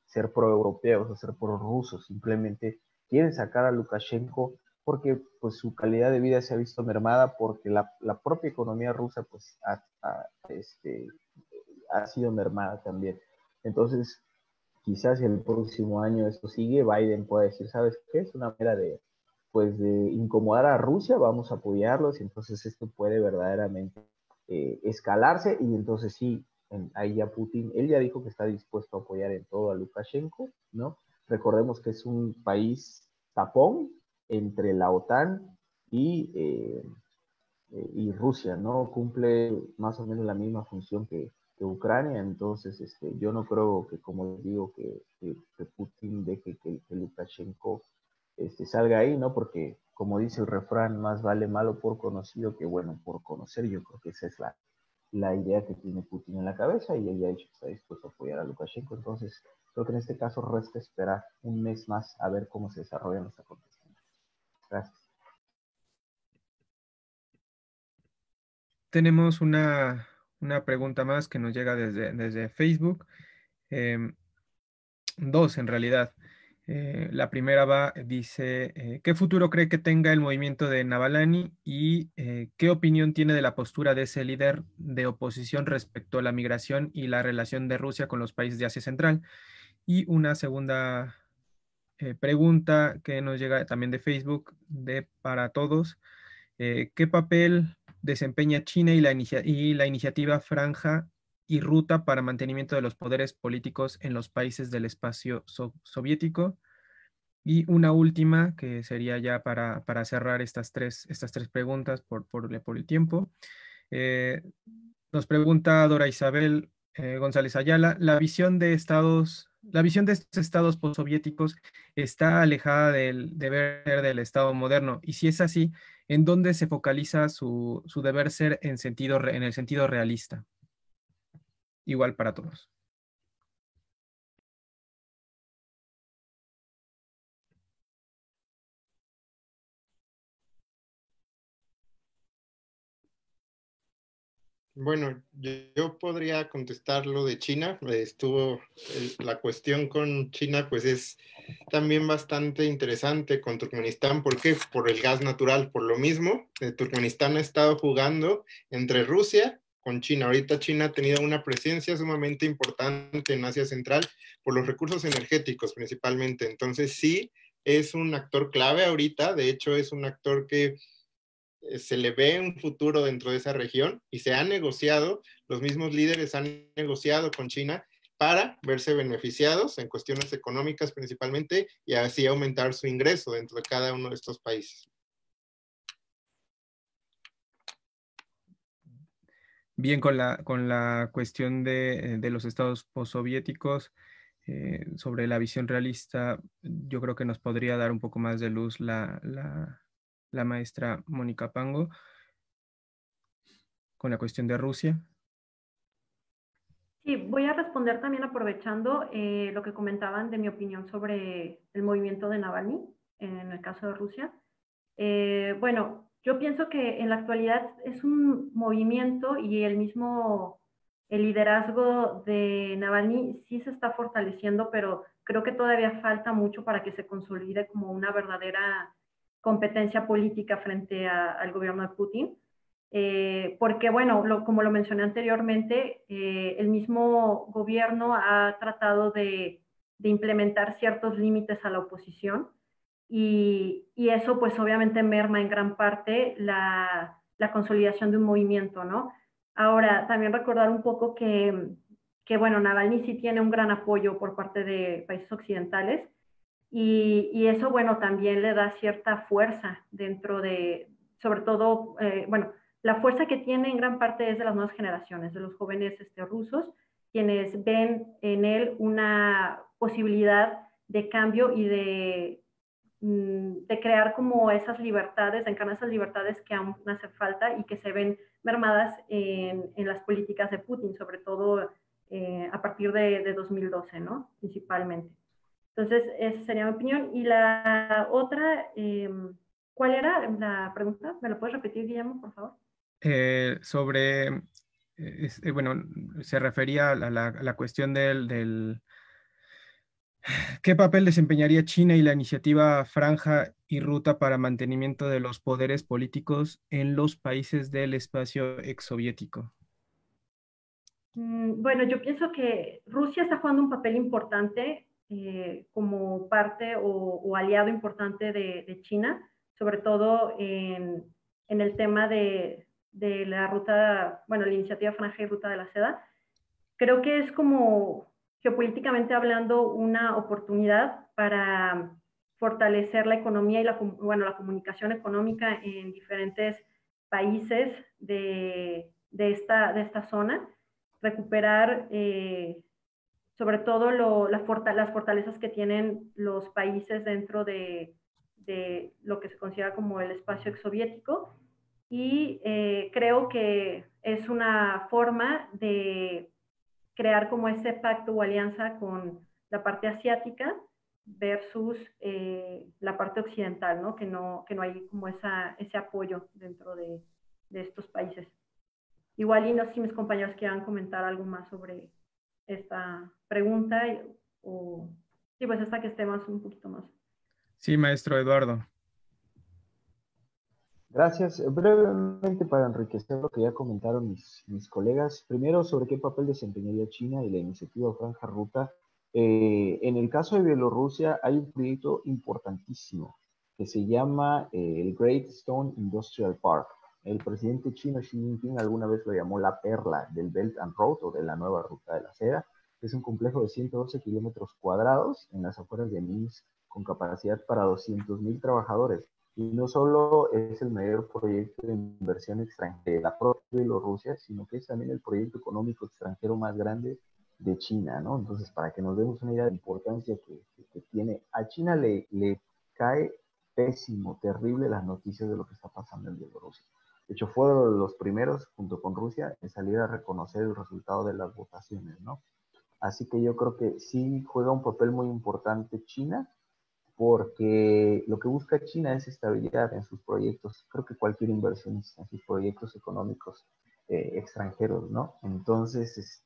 ser proeuropeos o ser prorrusos, simplemente quieren sacar a Lukashenko porque pues su calidad de vida se ha visto mermada porque la propia economía rusa pues ha sido mermada también. Entonces, quizás el próximo año esto sigue, Biden pueda decir, ¿sabes qué? Es una manera de incomodar a Rusia, vamos a apoyarlos, y entonces esto puede verdaderamente escalarse, y entonces sí, ahí ya Putin, él ya dijo que está dispuesto a apoyar en todo a Lukashenko, ¿no? Recordemos que es un país tapón entre la OTAN y Rusia, ¿no? Cumple más o menos la misma función que Ucrania, entonces yo no creo que, como digo, que Putin deje que Lukashenko salga ahí, ¿no? Porque, como dice el refrán, más vale malo por conocido que bueno por conocer. Yo creo que esa es la idea que tiene Putin en la cabeza, y él ya ha dicho que está dispuesto a apoyar a Lukashenko. Entonces, creo que en este caso resta esperar un mes más a ver cómo se desarrollan los acontecimientos. Gracias. Tenemos una pregunta más que nos llega desde Facebook. Dos en realidad. La primera dice, ¿qué futuro cree que tenga el movimiento de Navalny y qué opinión tiene de la postura de ese líder de oposición respecto a la migración y la relación de Rusia con los países de Asia Central? Y una segunda pregunta que nos llega también de Facebook, para todos. ¿Qué papel desempeña China y la iniciativa Franja y Ruta para mantenimiento de los poderes políticos en los países del espacio soviético? Y una última, que sería ya para cerrar estas tres preguntas por el tiempo. Nos pregunta Dora Isabel González Ayala, ¿la visión de estos estados postsoviéticos está alejada del deber ser del Estado moderno? Y si es así, ¿en dónde se focaliza su deber ser en el sentido realista? Igual para todos. Bueno, yo podría contestar lo de China. La cuestión con China, pues es también bastante interesante con Turkmenistán. ¿Por qué? Por el gas natural. Por lo mismo, Turkmenistán ha estado jugando entre Rusia con China. Ahorita China ha tenido una presencia sumamente importante en Asia Central por los recursos energéticos principalmente. Entonces sí, es un actor clave ahorita. De hecho, es un actor que se le ve un futuro dentro de esa región y se ha negociado, los mismos líderes han negociado con China para verse beneficiados en cuestiones económicas principalmente y así aumentar su ingreso dentro de cada uno de estos países. Bien, con la cuestión de los estados postsoviéticos, sobre la visión realista, yo creo que nos podría dar un poco más de luz la maestra Mónica Pango con la cuestión de Rusia. Sí, voy a responder también aprovechando lo que comentaban de mi opinión sobre el movimiento de Navalny en el caso de Rusia. Bueno, yo pienso que en la actualidad es un movimiento y el liderazgo de Navalny sí se está fortaleciendo, pero creo que todavía falta mucho para que se consolide como una verdadera competencia política frente al gobierno de Putin. Porque, bueno, como lo mencioné anteriormente, el mismo gobierno ha tratado de implementar ciertos límites a la oposición y eso pues obviamente merma en gran parte la consolidación de un movimiento, ¿no? Ahora, también recordar un poco que, bueno, Navalny sí tiene un gran apoyo por parte de países occidentales y eso, bueno, también le da cierta fuerza dentro de, sobre todo, bueno, la fuerza que tiene en gran parte es de las nuevas generaciones, de los jóvenes rusos, quienes ven en él una posibilidad de cambio y de crear como esas libertades, de encarnar esas libertades que aún hacen falta y que se ven mermadas en las políticas de Putin, sobre todo a partir de 2012, ¿no? Principalmente. Entonces, esa sería mi opinión. Y la otra, ¿cuál era la pregunta? ¿Me lo puedes repetir, Guillermo, por favor? Bueno, se refería a la cuestión del ¿qué papel desempeñaría China y la iniciativa Franja y Ruta para mantenimiento de los poderes políticos en los países del espacio exsoviético? Bueno, yo pienso que Rusia está jugando un papel importante como parte o aliado importante de China, sobre todo en el tema de la ruta, bueno, la iniciativa Franja y Ruta de la Seda. Creo que es como geopolíticamente hablando una oportunidad para fortalecer la economía y bueno, la comunicación económica en diferentes países de esta zona, recuperar sobre todo las fortalezas que tienen los países dentro de lo que se considera como el espacio exsoviético y creo que es una forma de crear como ese pacto o alianza con la parte asiática versus la parte occidental, ¿no? Que no hay como ese apoyo dentro de estos países. Igual, y no sé si mis compañeros quieran comentar algo más sobre esta pregunta o, sí, pues esta que esté más un poquito más. Sí, maestro Eduardo. Gracias. Brevemente para enriquecer lo que ya comentaron mis colegas. Primero, sobre qué papel desempeñaría China y la iniciativa Franja Ruta. En el caso de Bielorrusia hay un proyecto importantísimo que se llama el Great Stone Industrial Park. El presidente chino Xi Jinping alguna vez lo llamó la perla del Belt and Road o de la nueva ruta de la seda. Es un complejo de 112 kilómetros cuadrados en las afueras de Minsk con capacidad para 200,000 trabajadores. Y no solo es el mayor proyecto de inversión extranjera de la propia Bielorrusia, sino que es también el proyecto económico extranjero más grande de China, ¿no? Entonces, para que nos demos una idea de la importancia que tiene, a China le cae pésimo, terrible las noticias de lo que está pasando en Bielorrusia. De hecho, fueron los primeros, junto con Rusia, en salir a reconocer el resultado de las votaciones, ¿no? Así que yo creo que sí juega un papel muy importante China, porque lo que busca China es estabilidad en sus proyectos, creo que cualquier inversionista en sus proyectos económicos extranjeros, ¿no? Entonces,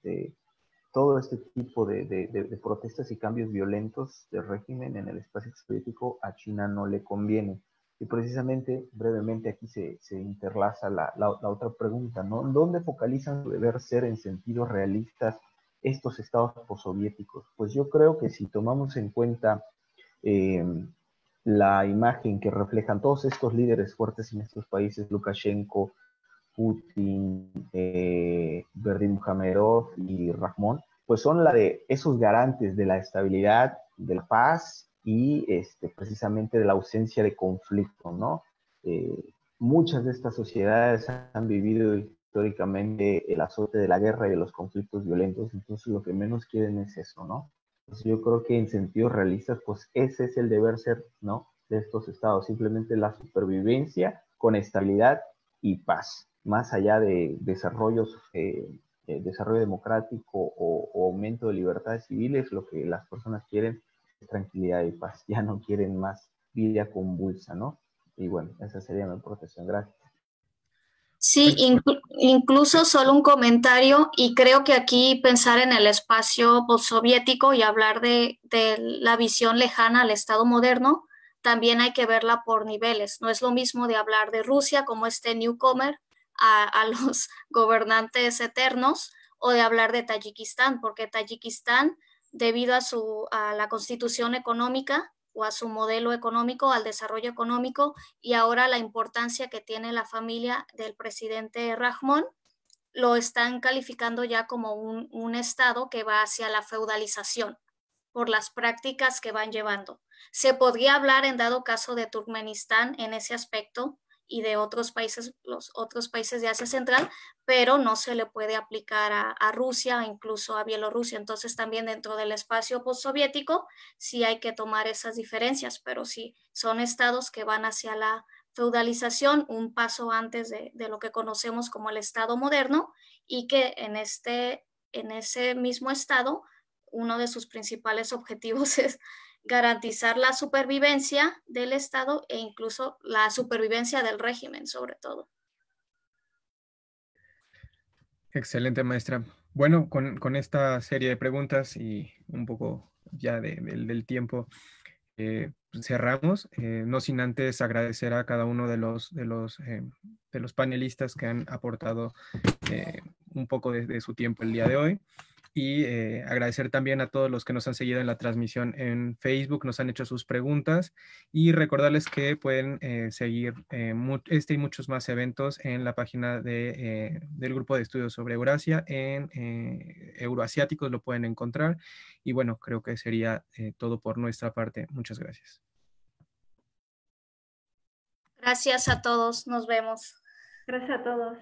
todo este tipo de protestas y cambios violentos del régimen en el espacio soviético a China no le conviene. Y precisamente, brevemente, aquí se interlaza la otra pregunta, ¿no? ¿Dónde focalizan su deber ser en sentidos realistas estos estados postsoviéticos? Pues yo creo que si tomamos en cuenta la imagen que reflejan todos estos líderes fuertes en estos países, Lukashenko, Putin, Berdimuhamerov y Rahmon, pues son la de esos garantes de la estabilidad, de la paz y precisamente de la ausencia de conflicto, ¿no? Muchas de estas sociedades han vivido históricamente el azote de la guerra y de los conflictos violentos, entonces lo que menos quieren es eso, ¿no? Entonces yo creo que en sentidos realistas, pues ese es el deber ser, ¿no? De estos estados, simplemente la supervivencia con estabilidad y paz, más allá de desarrollos, desarrollo democrático o aumento de libertades civiles, lo que las personas quieren es tranquilidad y paz, ya no quieren más vida convulsa, ¿no? Y bueno, esa sería mi aportación. Gracias. Sí, incluso solo un comentario, y creo que aquí pensar en el espacio postsoviético y hablar de la visión lejana al Estado moderno, también hay que verla por niveles. No es lo mismo de hablar de Rusia como este newcomer a los gobernantes eternos, o de hablar de Tayikistán, porque Tayikistán, debido a la constitución económica o a su modelo económico, al desarrollo económico, y ahora la importancia que tiene la familia del presidente Rahmon, lo están calificando ya como un estado que va hacia la feudalización por las prácticas que van llevando. Se podría hablar en dado caso de Turkmenistán en ese aspecto y de otros países, los otros países de Asia Central, pero no se le puede aplicar a Rusia, incluso a Bielorrusia. Entonces también dentro del espacio postsoviético sí hay que tomar esas diferencias, pero sí son estados que van hacia la feudalización, un paso antes de lo que conocemos como el Estado moderno, y que en ese mismo estado uno de sus principales objetivos es garantizar la supervivencia del Estado e incluso la supervivencia del régimen, sobre todo. Excelente, maestra. Bueno, con esta serie de preguntas y un poco ya del tiempo, cerramos, no sin antes agradecer a cada uno de los panelistas que han aportado un poco de su tiempo el día de hoy. Y agradecer también a todos los que nos han seguido en la transmisión en Facebook, nos han hecho sus preguntas, y recordarles que pueden seguir este y muchos más eventos en la página del Grupo de Estudios sobre Eurasia, en Euroasiáticos lo pueden encontrar. Y bueno, creo que sería todo por nuestra parte. Muchas gracias. Gracias a todos, nos vemos. Gracias a todos.